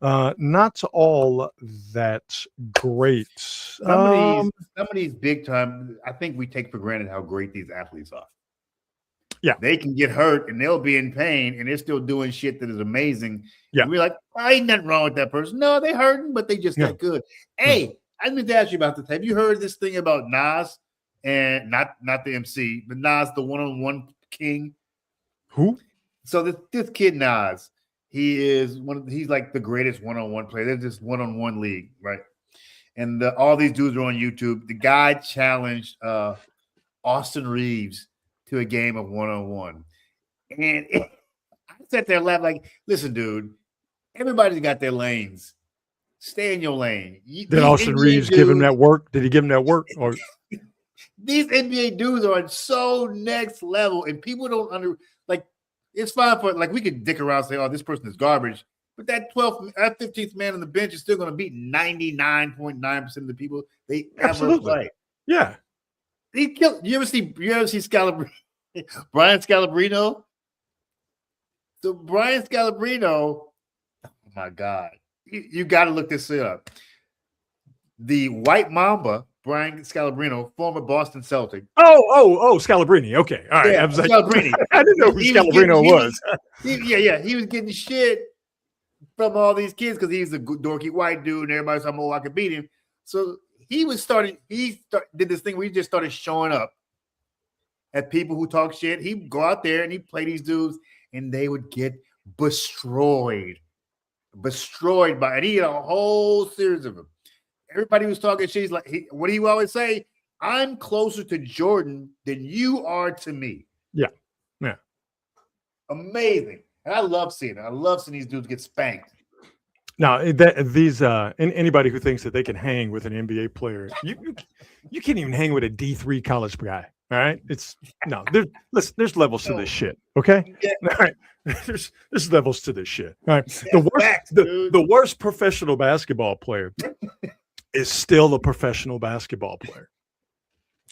not all that great. Some of these big time, I think we take for granted how great these athletes are. Yeah. They can get hurt and they'll be in pain and they're still doing shit that is amazing. Yeah. And we're like, ain't nothing wrong with that person. No, they're hurting, but they just that good. Hey, I meant to ask you about this. Have you heard this thing about Nas and not the MC, but Nas, the one-on-one king? Who? So this kid Nas, he's like the greatest one-on-one player. There's this one-on-one league, right? And all these dudes are on YouTube. The guy challenged Austin Reeves to a game of one-on-one. And I sat there and laughed like, listen, dude, everybody's got their lanes. Stay in your lane. Did Austin Reeves give him that work? Did he give him that work? Or these NBA dudes are so next level, and people don't it's fine for we could dick around and say, oh, this person is garbage. But that 15th man on the bench is still going to beat 99.9% of the people they ever play. Yeah. He killed. You ever see Scalabrino? Brian Scalabrino? So Brian Scalabrino, oh my God. You got to look this up. The White Mamba, Brian Scalabrino, former Boston Celtic. Oh, Scalabrini. Okay. All right. Yeah, I was like, Scalabrino. I didn't know who Scalabrino was. He was getting shit from all these kids because he's a dorky white dude and everybody's talking, oh, I could beat him. So he did this thing where he just started showing up at people who talk shit. He'd go out there and he'd play these dudes and they would get destroyed by, and he had a whole series of them. Everybody was talking shit. He's like, what do you always say? I'm closer to Jordan than you are to me. Yeah. Amazing. And I love seeing it. I love seeing these dudes get spanked. Now, anybody who thinks that they can hang with an NBA player, you can't even hang with a D3 college guy. All right, there's levels to this shit. Okay, Yeah. all right, there's levels to this shit. All right, Facts, the worst professional basketball player is still a professional basketball player.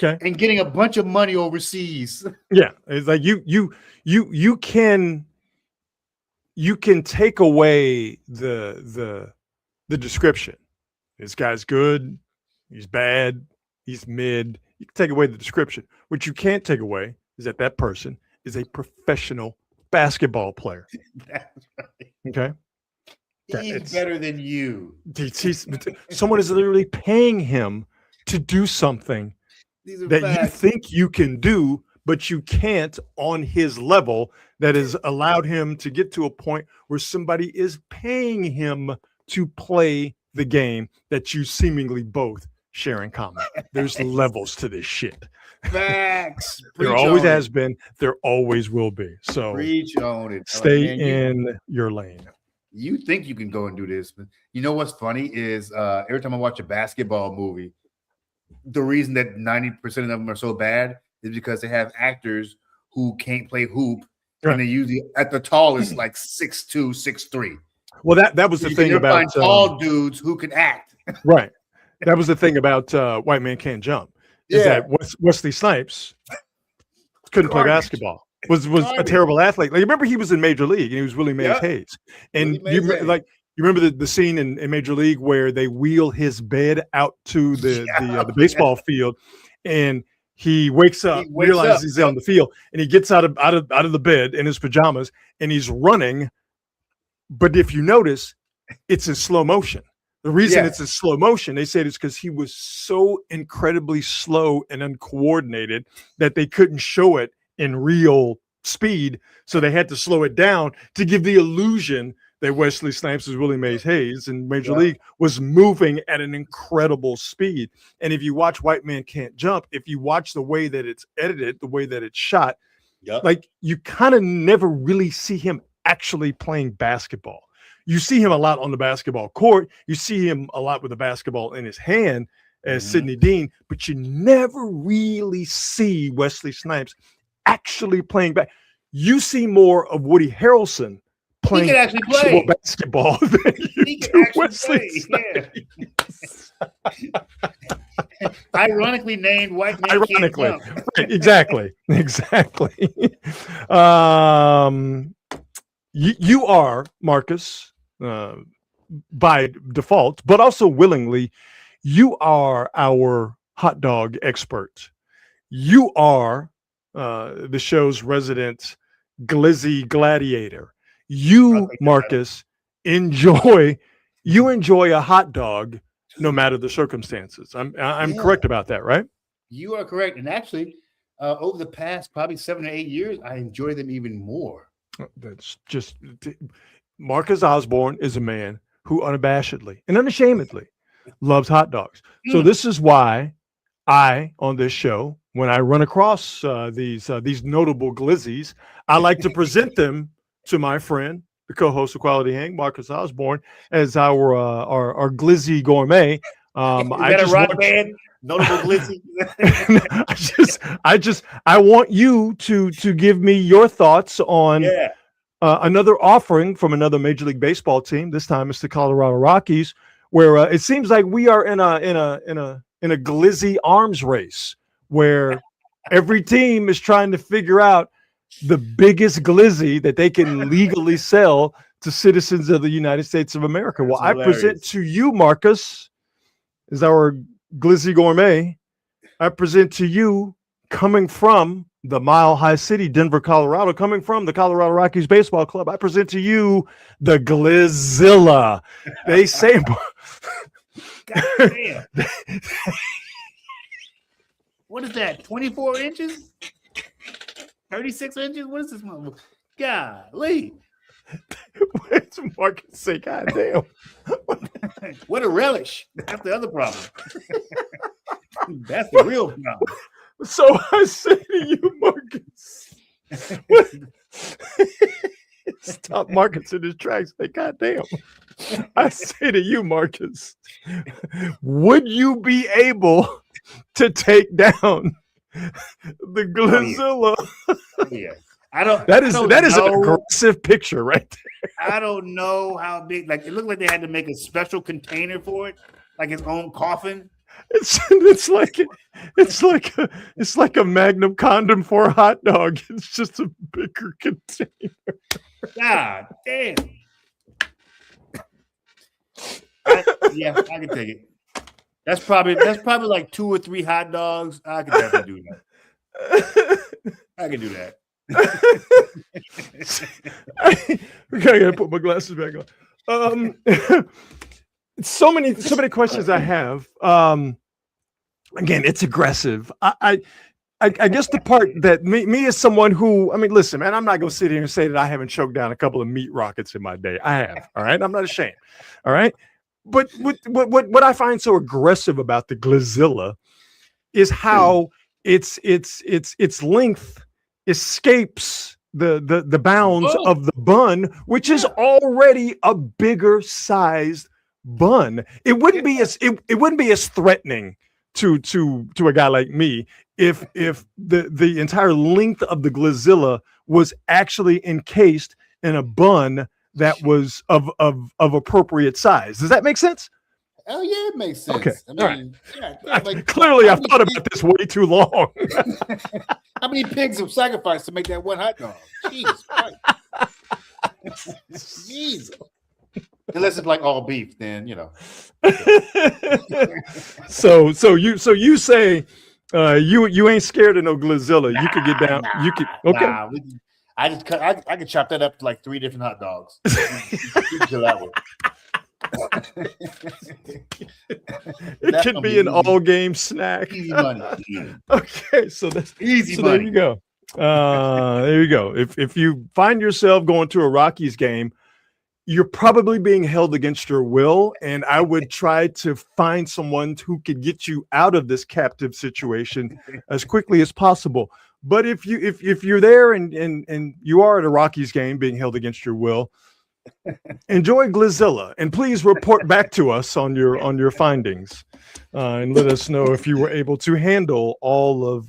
Okay, And getting a bunch of money overseas. yeah, it's like you can take away the description. This guy's good, he's bad, he's mid. You can take away the description. What you can't take away is that person is a professional basketball player. That's right. Okay. He's better than you. Someone is literally paying him to do something that facts. you think you can do, but you can't on his level, that has allowed him to get to a point where somebody is paying him to play the game that you seemingly both share in common. There's levels to this shit. Facts. There always has been. There always will be. So preach on it. Stay in your lane. You think you can go and do this, but you know what's funny is every time I watch a basketball movie, the reason that 90% of them are so bad is because they have actors who can't play hoop, and they usually at the tallest like 6'2", 6'3". Well, that was the thing about find tall dudes who can act. Right. That was the thing about White Man Can't Jump. Is that Wesley Snipes couldn't play basketball. Was a terrible athlete. Like, remember, he was in Major League and he was Willie Mays Hayes. And you remember the scene in Major League where they wheel his bed out to the baseball field, and he wakes up, realizes he's on the field, and he gets out of the bed in his pajamas and he's running. But if you notice, it's in slow motion. The reason it's in slow motion, they said, is because he was so incredibly slow and uncoordinated that they couldn't show it in real speed. So they had to slow it down to give the illusion that Wesley Snipes, as Willie Mays Hayes in Major League, was moving at an incredible speed. And if you watch White Man Can't Jump, if you watch the way that it's edited, the way that it's shot, like, you kind of never really see him actually playing basketball. You see him a lot on the basketball court. You see him a lot with the basketball in his hand as Sidney Dean, but you never really see Wesley Snipes actually playing back. You see more of Woody Harrelson playing actual basketball than you do Wesley Snipes. Ironically named White Man Can't Jump. Right, exactly. You are, Marcus, by default, but also willingly, you are our hot dog expert. You are the show's resident glizzy gladiator. You, Marcus, enjoy a hot dog no matter the circumstances. I'm correct about that, right? You are correct. And actually, over the past probably 7 or 8 years, I enjoy them even more. That's just Marcus Osborne is a man who unabashedly and unashamedly loves hot dogs. So this is why I, on this show, when I run across these notable glizzies, I like to present them to my friend, the co-host of Quality Hang, Marcus Osborne, as our glizzy gourmet. Notable glizzy. I want you to give me your thoughts on another offering from another Major League Baseball team. This time it's the Colorado Rockies, where it seems like we are in a glizzy arms race where every team is trying to figure out the biggest glizzy that they can legally sell to citizens of the United States of America. Well, I present to you, Marcus, as our glizzy gourmet, I present to you, coming from the Mile High City, Denver, Colorado, coming from the Colorado Rockies Baseball Club, I present to you the Glizzilla. They say, God damn. What is that? 24 inches? 36 inches? What is this? Golly. What's Marcus say? God damn. What a relish. That's the other problem. That's the real problem. So I say to you, Marcus, stop Marcus in his tracks. Like, God damn. I say to you, Marcus, would you be able to take down the Glizzilla? That is an aggressive picture right there. I don't know how big. Like, it looked like they had to make a special container for it, like its own coffin. It's like a Magnum condom for a hot dog. It's just a bigger container. God damn. I can take it. That's probably like 2 or 3 hot dogs. I could definitely do that. I can do that. I gotta put my glasses back on. So many questions I have. Again, it's aggressive. I guess the part that me as someone who, I mean, listen, man, I'm not going to sit here and say that I haven't choked down a couple of meat rockets in my day. I have. All right. I'm not ashamed. All right. But what I find so aggressive about the Glizilla is how its length escapes the bounds of the bun, which is already a bigger sized bun. It wouldn't be as threatening to a guy like me if the entire length of the Glizilla was actually encased in a bun that was of appropriate size. Does that make sense? Oh yeah, it makes sense. Okay. I mean, all right. yeah, like, Clearly, I've thought about this way too long. How many pigs have sacrificed to make that one hot dog? Jesus Christ. Jesus. Unless it's like all beef, then you know. So you say you ain't scared of no Glizilla. You could get down. You could okay. I could chop that up to like 3 different hot dogs. That one. It could be an all-game snack. Easy money. Okay, so that's easy so money. There you go. There you go. If you find yourself going to a Rockies game, you're probably being held against your will, and I would try to find someone who could get you out of this captive situation as quickly as possible. But if you're there and you are at a Rockies game being held against your will, enjoy Glizilla, and please report back to us on your findings, and let us know if you were able to handle all of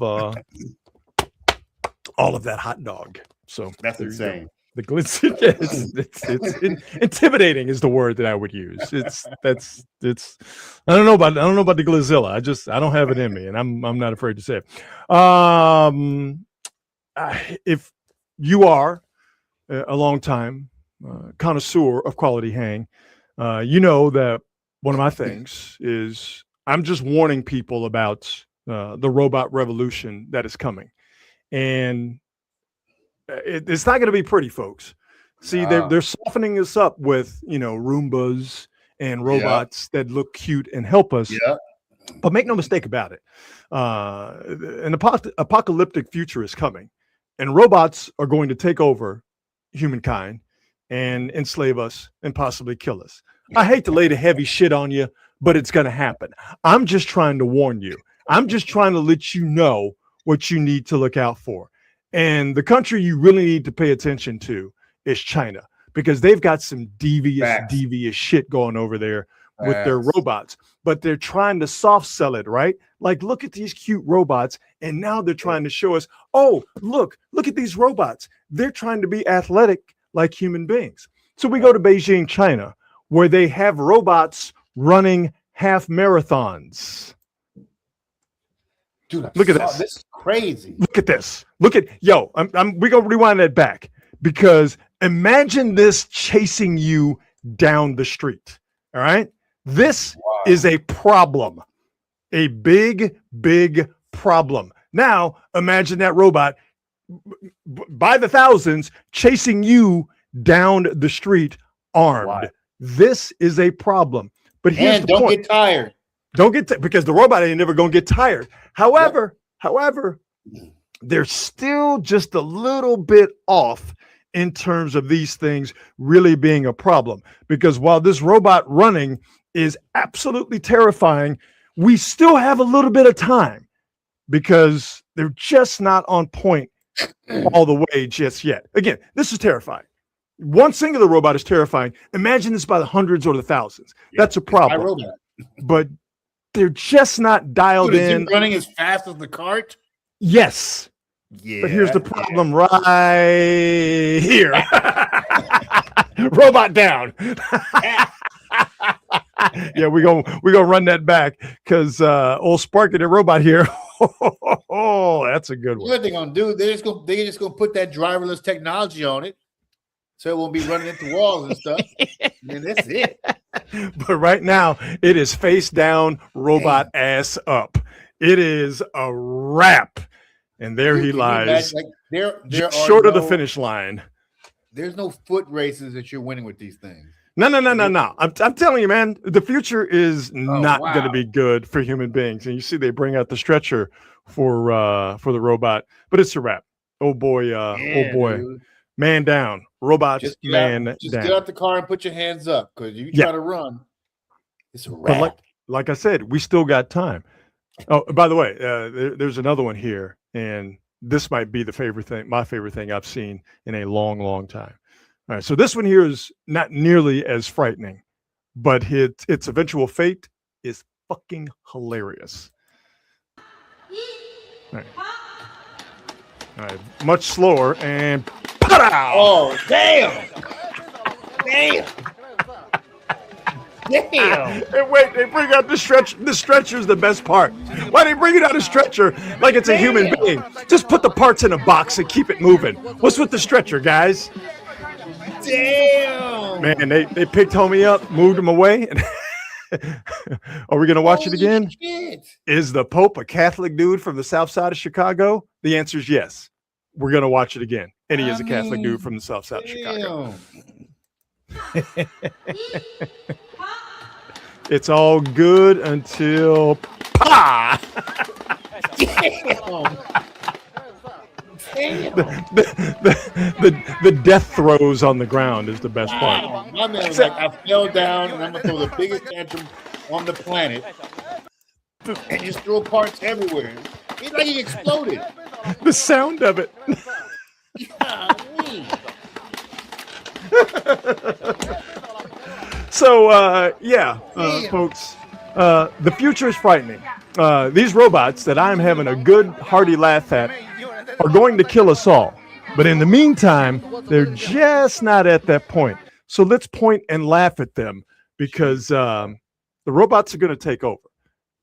that hot dog. So that's insane. The glizzy, it's intimidating is the word that I would use. It's I don't know about the Glizilla. I don't have it in me, and I'm not afraid to say it. If you are a long time connoisseur of quality hang, you know that one of my things is I'm just warning people about the robot revolution that is coming, and it's not going to be pretty, folks. See, they're softening us up with Roombas and robots that look cute and help us. Yeah. But make no mistake about it, an apocalyptic future is coming, and robots are going to take over humankind and enslave us and possibly kill us. I hate to lay the heavy shit on you, but it's going to happen. I'm just trying to warn you. I'm just trying to let you know what you need to look out for. And the country you really need to pay attention to is China, because they've got some devious shit going over there with their robots. But they're trying to soft sell it, right? Like, look at these cute robots. And now they're trying to show us, oh, look at these robots. They're trying to be athletic like human beings. So we go to Beijing, China, where they have robots running half marathons. Dude, look at this. This is crazy. Look at this. We're gonna rewind that back, because imagine this chasing you down the street. All right. This is a problem, a big problem. Now imagine that robot by the thousands chasing you down the street armed. Wow. This is a problem. But here's the point. Get tired. Don't get because the robot ain't never gonna get tired. However, they're still just a little bit off in terms of these things really being a problem. Because while this robot running is absolutely terrifying, we still have a little bit of time, because they're just not on point all the way just yet. Again, this is terrifying. One singular robot is terrifying. Imagine this by the hundreds or the thousands. That's a problem. But they're just not dialed in. Running as fast as the cart? Yes. Yeah. But here's the problem right here. Robot down. Yeah, we're gonna run that back, because old Sparky the robot here. Oh, that's a good one. What they're gonna do? They're just gonna put that driverless technology on it, so it won't be running into walls and stuff. And that's it. But right now, it is face down, robot ass up. It is a wrap, and there he lies, like, there short of the finish line. There's no foot races that you're winning with these things. No. I'm telling you, man, the future is not wow. going to be good for human beings. And you see, they bring out the stretcher for the robot, but it's a wrap. Oh boy, Dude. man down, robot Just man down. down. Get out the car and put your hands up, because you try to run, it's a wrap. But like I said, we still got time. Oh, by the way, there's another one here, and this might be my favorite thing I've seen in a long, long time. All right, so this one here is not nearly as frightening, but its eventual fate is fucking hilarious. All right, much slower, and pow! Oh, damn! Damn! And wait, they bring out the stretcher. The stretcher is the best part. Why they bring it out a stretcher like it's a human being? Just put the parts in a box and keep it moving. What's with the stretcher, guys? Damn! Man, they picked homie up, moved him away. Are we gonna watch it again? Shit. Is the Pope a Catholic dude from the South Side of Chicago? The answer is yes. We're gonna watch it again, and he is a Catholic dude from the South Side of Chicago. It's all good until pa. The death throws on the ground is the best part. My man was like, I fell down and I'm gonna throw the biggest tantrum on the planet, and just throw parts everywhere. It's like he exploded. The sound of it. So, folks, the future is frightening. These robots that I'm having a good, hearty laugh at are going to kill us all. But in the meantime, they're just not at that point. So let's point and laugh at them, because the robots are going to take over.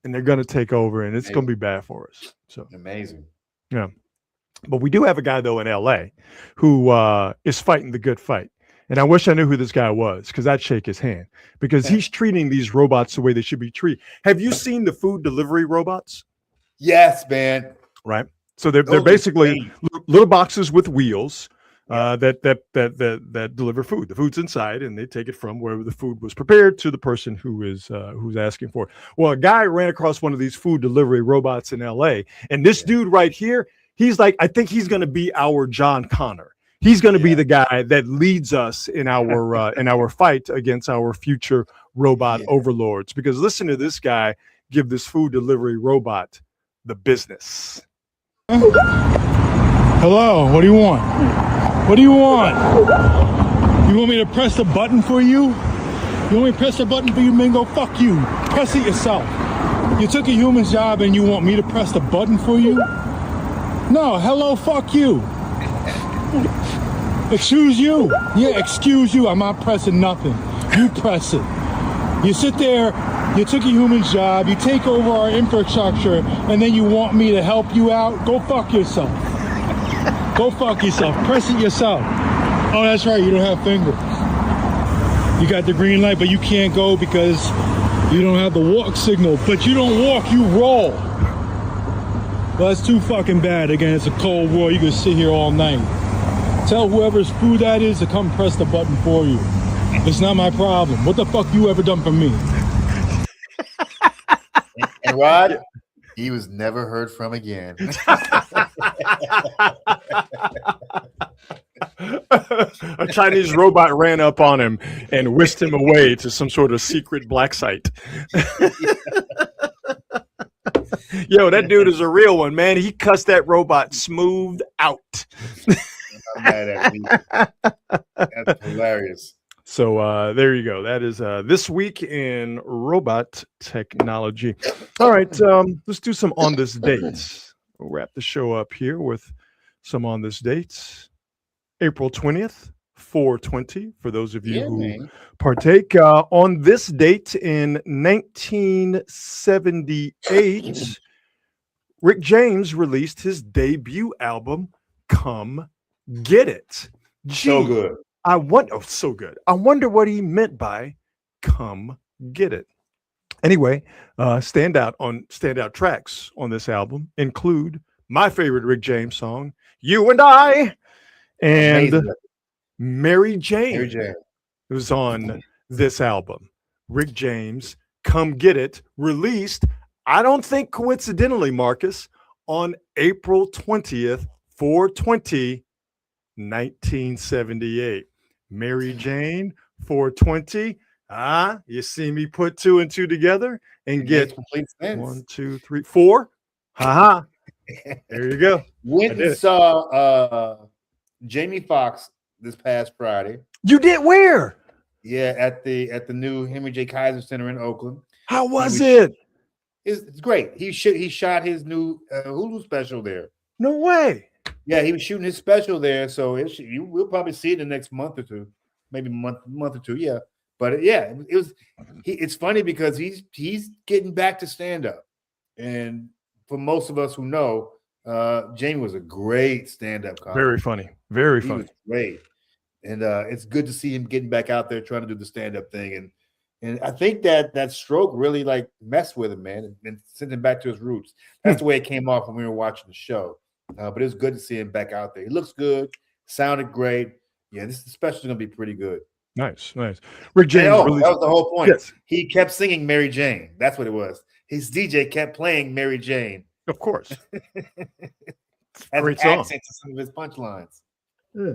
And they're going to take over, and it's going to be bad for us. So Amazing. Yeah. But we do have a guy, though, in L.A. who is fighting the good fight. And I wish I knew who this guy was, because I'd shake his hand, because he's treating these robots the way they should be treated. Have you seen the food delivery robots? Yes, man. Right. So they're basically little boxes with wheels that deliver food. The food's inside, and they take it from wherever the food was prepared to the person who's asking for it. Well, a guy ran across one of these food delivery robots in L.A., and this dude right here, he's like, I think he's going to be our John Connor. He's going to be the guy that leads us in our fight against our future robot overlords. Because listen to this guy give this food delivery robot the business. Hello, what do you want? What do you want? You want me to press the button for you? You want me to press the button for you, Mingo? Fuck you. Press it yourself. You took a human's job and you want me to press the button for you? No, hello, fuck you. Excuse you? Yeah, excuse you. I'm not pressing nothing. You press it. You sit there, you took a human's job, you take over our infrastructure, and then you want me to help you out? Go fuck yourself. Go fuck yourself. Press it yourself. Oh, that's right, you don't have fingers. You got the green light, but you can't go because you don't have the walk signal. But you don't walk, you roll. Well, that's too fucking bad. Again, it's a cold war. You can sit here all night. Tell whoever's food that is to come press the button for you. It's not my problem. What the fuck you ever done for me? And Rod, he was never heard from again. A Chinese robot ran up on him and whisked him away to some sort of secret black site. Yo, that dude is a real one, man. He cussed that robot smooth out. I'm mad at you. That's hilarious. So there you go. That is this week in robot technology. All right, let's do some on this dates. We'll wrap the show up here with some on this dates. April 20th, 420, for those of you who partake. On this date in 1978, Rick James released his debut album, Come Get It. So good. So good. I wonder what he meant by Come Get It. Anyway, standout tracks on this album include my favorite Rick James song, You and I, and Mary Jane. It was on this album, Rick James, Come Get It, released, I don't think coincidentally, Marcus, on April 20th, 4/20, 1978. Mary Jane, 4/20. You see me put 2 and 2 together and get complete sense. 1, 2, 3, 4. There you go. Went and saw Jamie Foxx this past Friday. You did where? Yeah, at the new Henry J. Kaiser Center in Oakland. How was it? It's great. He shot his new Hulu special there. No way. Yeah, he was shooting his special there, so we'll probably see it in the next month or two, maybe month or two. Yeah, but it's funny because he's getting back to stand up, and for most of us who know, Jamie was a great stand up comic. Very funny. Very funny. He was great, and it's good to see him getting back out there trying to do the stand up thing, and I think that stroke really like messed with him, man, and sent him back to his roots. That's the way it came off when we were watching the show. But it was good to see him back out there. He looks good, sounded great. Yeah, this special is going to be pretty good. Nice. Rick James. That was the whole point. Yes. He kept singing Mary Jane. That's what it was. His DJ kept playing Mary Jane. Of course. As Great an song. accent to some of his punchlines. Yeah.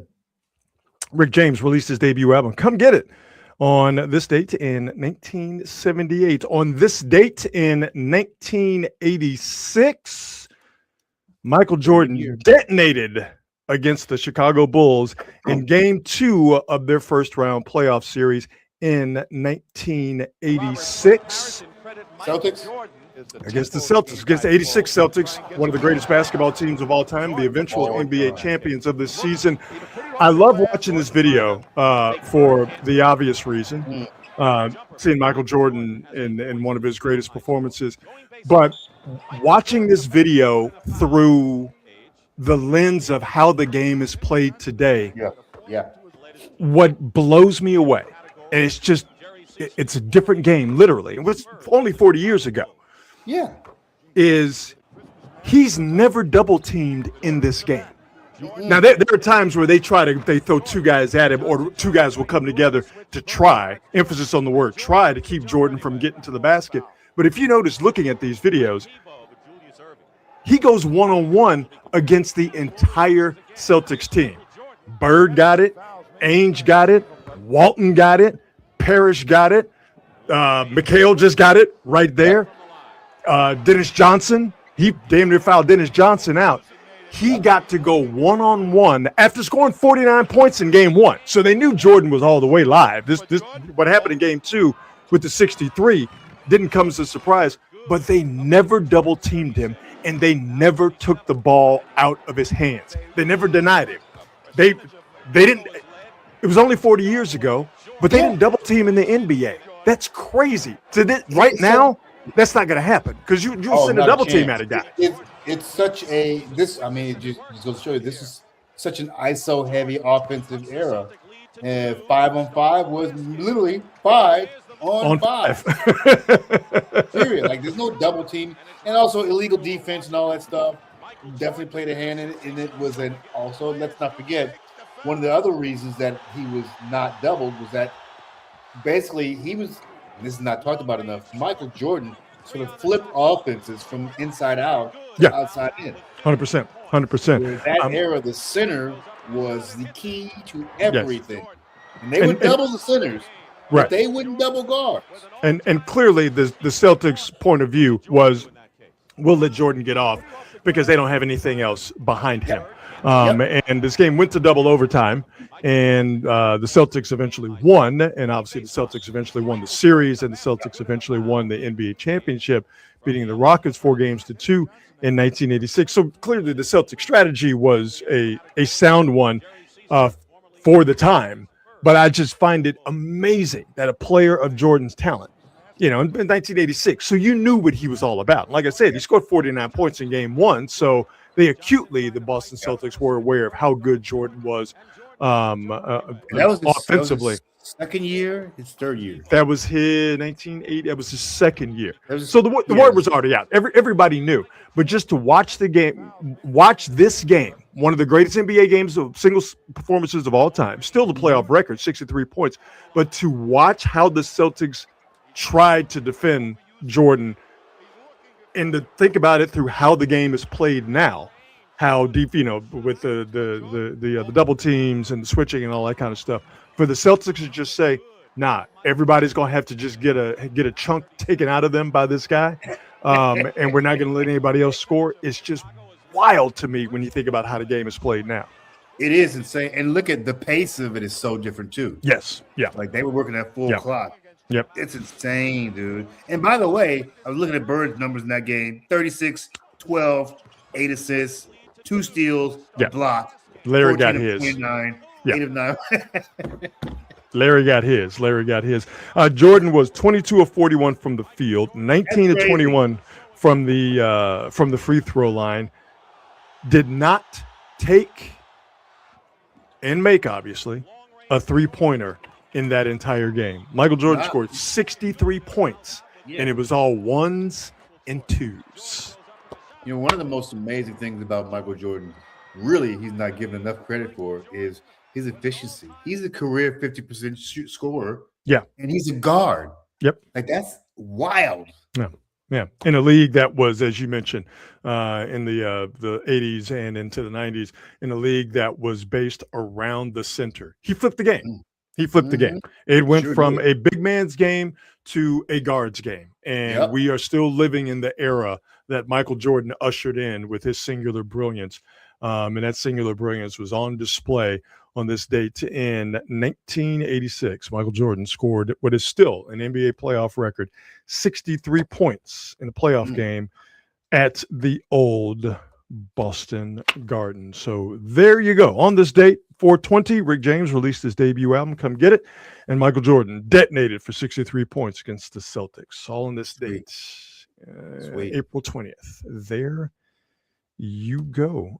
Rick James released his debut album, Come Get It, on this date in 1978. On this date in 1986, Michael Jordan detonated against the Chicago Bulls in Game 2 of their first-round playoff series in 1986. Celtics? Against the Celtics, against the 86 Celtics, one of the greatest basketball teams of all time, the eventual NBA champions of this season. I love watching this video for the obvious reason, seeing Michael Jordan in one of his greatest performances. But watching this video through the lens of how the game is played today, what blows me away, and it's a different game, literally. It was only 40 years ago. Yeah. Is he's never double teamed in this game. Now there are times where they throw 2 guys at him, or 2 guys will come together to try, emphasis on the word try, to keep Jordan from getting to the basket. But if you notice, looking at these videos, he goes one-on-one against the entire Celtics team. Bird got it, Ainge got it, Walton got it, Parrish got it, McHale just got it right there. Dennis Johnson, he damn near fouled Dennis Johnson out. He got to go one-on-one after scoring 49 points in Game 1. So they knew Jordan was all the way live. This what happened in Game 2 with the 63 didn't come as a surprise, but they never double-teamed him, and they never took the ball out of his hands. They never denied him. They didn't. It was only 40 years ago, but they didn't double-team in the NBA. That's crazy. Right now, that's not going to happen because you'll send a double team at a guy. It's such a it just goes to show you this is such an ISO heavy offensive era. And 5-on-5 was literally 5-on-5. Period. Like there's no double team, and also illegal defense and all that stuff. Definitely played a hand in it. And it was also let's not forget one of the other reasons that he was not doubled was that basically he was. This is not talked about enough. Michael Jordan sort of flipped offenses from inside out to outside in. 100%. That era, the center was the key to everything. Yes. And they would double the centers, but they wouldn't double guards. And clearly the Celtics' point of view was, we'll let Jordan get off because they don't have anything else behind him. And this game went to double overtime, and the Celtics eventually won, and obviously the Celtics eventually won the series, and the Celtics eventually won the NBA championship, beating the Rockets 4-2 in 1986. So clearly the Celtic strategy was a sound one for the time, but I just find it amazing that a player of Jordan's talent, in 1986, so you knew what he was all about. Like I said, he scored 49 points in Game 1, so the Boston Celtics were aware of how good Jordan was offensively. Second year, his third year. That was his 1980. That was his second year. So the word was already out. Everybody knew. But just to watch the game, watch this game, one of the greatest NBA games of single performances of all time, still the playoff record, 63 points. But to watch how the Celtics tried to defend Jordan, and to think about it through how the game is played now, how deep, with the double teams and the switching and all that kind of stuff. For the Celtics to just say, nah, everybody's gonna have to just get a chunk taken out of them by this guy, and we're not gonna let anybody else score. It's just wild to me when you think about how the game is played now. It is insane, and look at the pace of it is so different too. Yes, yeah, Like they were working at full clock. Yep. It's insane, dude. And by the way, I was looking at Bird's numbers in that game: 36, 12, 8 assists, 2 steals, a block. Larry got his. 29, 8 of 9. Larry got his. Jordan was 22 of 41 from the field, 19 of 21 from the free throw line. Did not take and make, obviously, a 3-pointer in that entire game. Michael Jordan scored 63 points, and it was all 1s and 2s. One of the most amazing things about Michael Jordan, really he's not given enough credit for, is his efficiency. He's a career 50% scorer. Yeah. And he's a guard. Yep. Like, that's wild. Yeah. In a league that was, as you mentioned, in the 80s and into the 90s, in a league that was based around the center. He flipped the game. The game. It went from a big man's game to a guard's game. And we are still living in the era that Michael Jordan ushered in with his singular brilliance. And that singular brilliance was on display on this date in 1986. Michael Jordan scored what is still an NBA playoff record, 63 points in a playoff game at the old Boston Garden. So there you go. On this date, 4/20, Rick James released his debut album, Come Get It, and Michael Jordan detonated for 63 points against the Celtics. All on this date, April 20th. There you go.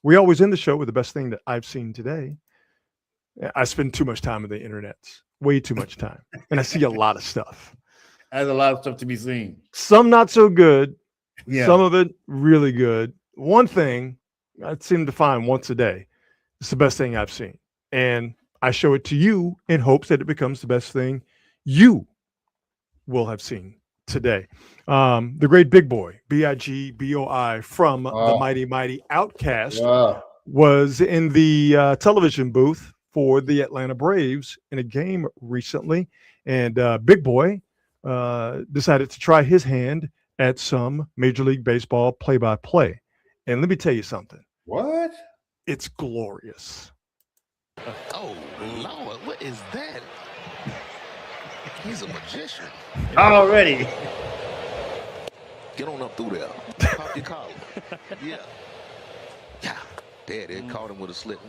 We always end the show with the best thing that I've seen today. I spend too much time on the internet, way too much time, and I see a lot of stuff. There's a lot of stuff to be seen. Some not so good. Yeah. Some of it really good. One thing I seem to find once a day, it's the best thing I've seen. And I show it to you in hopes that it becomes the best thing you will have seen today. The great Big Boy, B.I.G.B.O.I. from the Mighty Outkast was in the television booth for the Atlanta Braves in a game recently. And Big Boy decided to try his hand at some Major League Baseball play-by-play. And let me tell you something. What? It's glorious. Oh, Lord, what is that? He's a magician. Already. Get on up through there. Pop your collar. Yeah. Yeah. There, they caught him with a slip.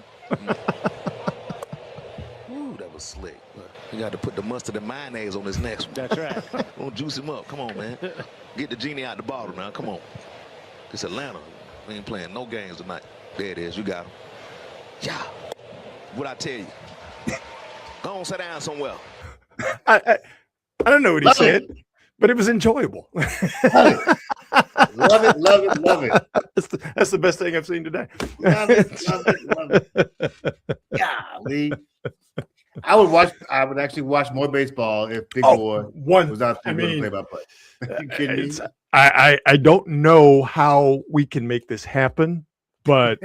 Ooh, that was slick. You got to put the mustard and mayonnaise on this next one. That's right. Don't juice him up. Come on, man. Get the genie out the bottle now. Come on. It's Atlanta. We ain't playing no games tonight. There it is. You got him. Yeah. What'd I tell you? Go on, sit down somewhere. I don't know what he said, but it was enjoyable. Love it. That's the best thing I've seen today. Love it. Golly. I would actually watch more baseball if Big Boy was out there doing play-by-play. Are you kidding me? I don't know how we can make this happen, but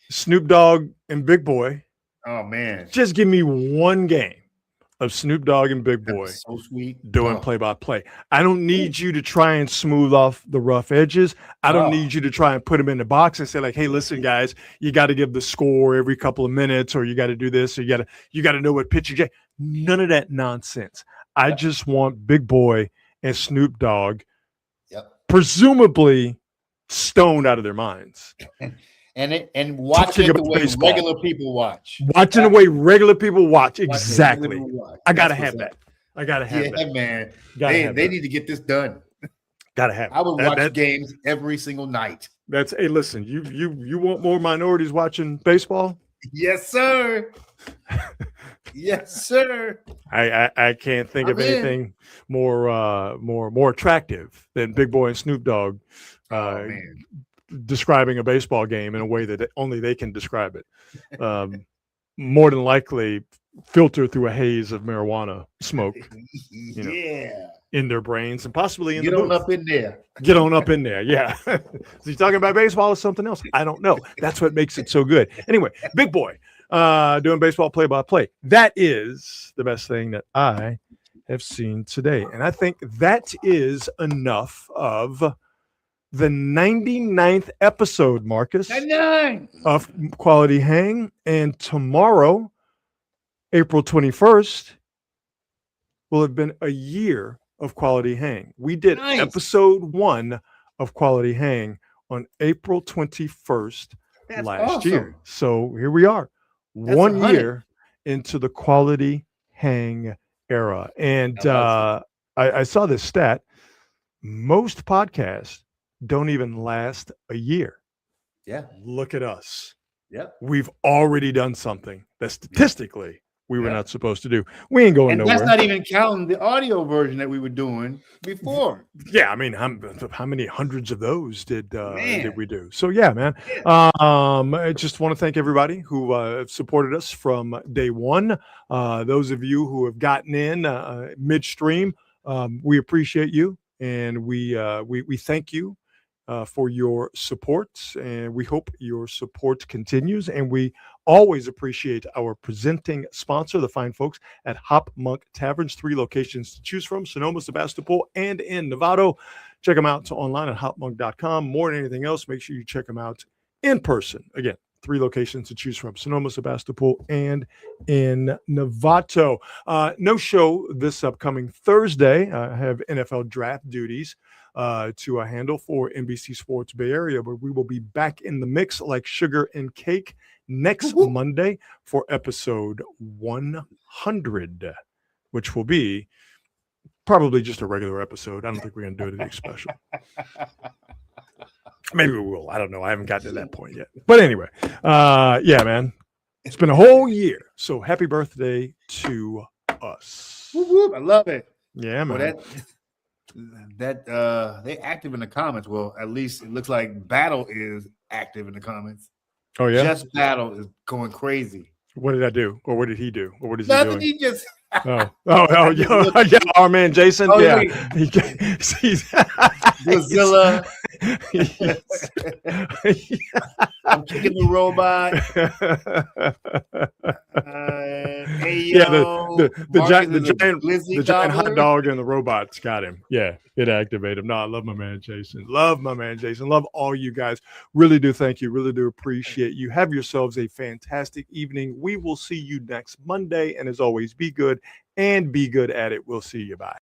Snoop Dogg and Big Boy. Oh man! Just give me one game of Snoop Dogg and Big Boy so sweet doing play-by-play. I don't need you to try and smooth off the rough edges. I don't need you to try and put them in the box and say like, "Hey, listen, guys, you got to give the score every couple of minutes, or you got to do this, or you got to know what pitch you." None of that nonsense. I just want Big Boy and Snoop Dogg, presumably stoned out of their minds. And watching the way regular people watch. Watching the way regular people watch. Exactly. I gotta have that. I gotta have that. Yeah, man. They need to get this done. Gotta have it. I would watch games every single night. Hey, listen, you want more minorities watching baseball? Yes, sir. Yes, sir. I can't think of anything more attractive than Big Boy and Snoop Dogg describing a baseball game in a way that only they can describe it. More than likely filtered through a haze of marijuana smoke. In their brains and possibly in the booth. Up in there. Get on up in there. Yeah. Is he talking about baseball or something else? I don't know. That's what makes it so good. Anyway, Big Boy doing baseball play-by-play. That is the best thing that I have seen today. And I think that is enough of the 99th episode, Marcus, 99 of Quality Hang. And tomorrow, April 21st, will have been a year of Quality Hang. We did episode 1 of Quality Hang on April 21st last year. So here we are, 1 year into the Quality Hang era. And I saw this stat. Most podcasts don't even last a year. Yeah. Look at us. Yeah. We've already done something that statistically we were not supposed to do. We ain't going nowhere. That's not even counting the audio version that we were doing before. Yeah, I mean, how many hundreds of those did we do? So yeah, man. I just want to thank everybody who supported us from day one. Those of you who have gotten in midstream, we appreciate you, and we thank you for your support, and we hope your support continues. And we always appreciate our presenting sponsor, the fine folks at Hop Monk Taverns. 3 locations to choose from: Sonoma, Sebastopol, and in Novato. Check them out online at hopmonk.com. More than anything else, make sure you check them out in person. Again, 3 locations to choose from: Sonoma, Sebastopol, and in Novato. No show this upcoming Thursday. I have NFL draft duties to handle for NBC Sports Bay Area, but we will be back in the mix like sugar and cake next Monday for episode 100, which will be probably just a regular episode. I don't think we're going to do anything special. Maybe we will. I don't know. I haven't gotten to that point yet. But anyway, yeah, man, it's been a whole year. So happy birthday to us. Whoop, whoop. I love it. Yeah, man. That they active in the comments. Well, at least it looks like Battle is active in the comments. Oh yeah, Just Battle is going crazy. What did I do, or what did he do, or what is Nothing, he doing? he just yeah, our man Jason. Oh, yeah, he's Godzilla. I'm kicking the robot. Hey, yeah, the giant hot dog and the robots got him. Yeah, it activated him. No, I love my man Jason. Love my man Jason. Love all you guys. Really do. Thank you. Really do appreciate you. Have yourselves a fantastic evening. We will see you next Monday. And as always, be good and be good at it. We'll see you. Bye.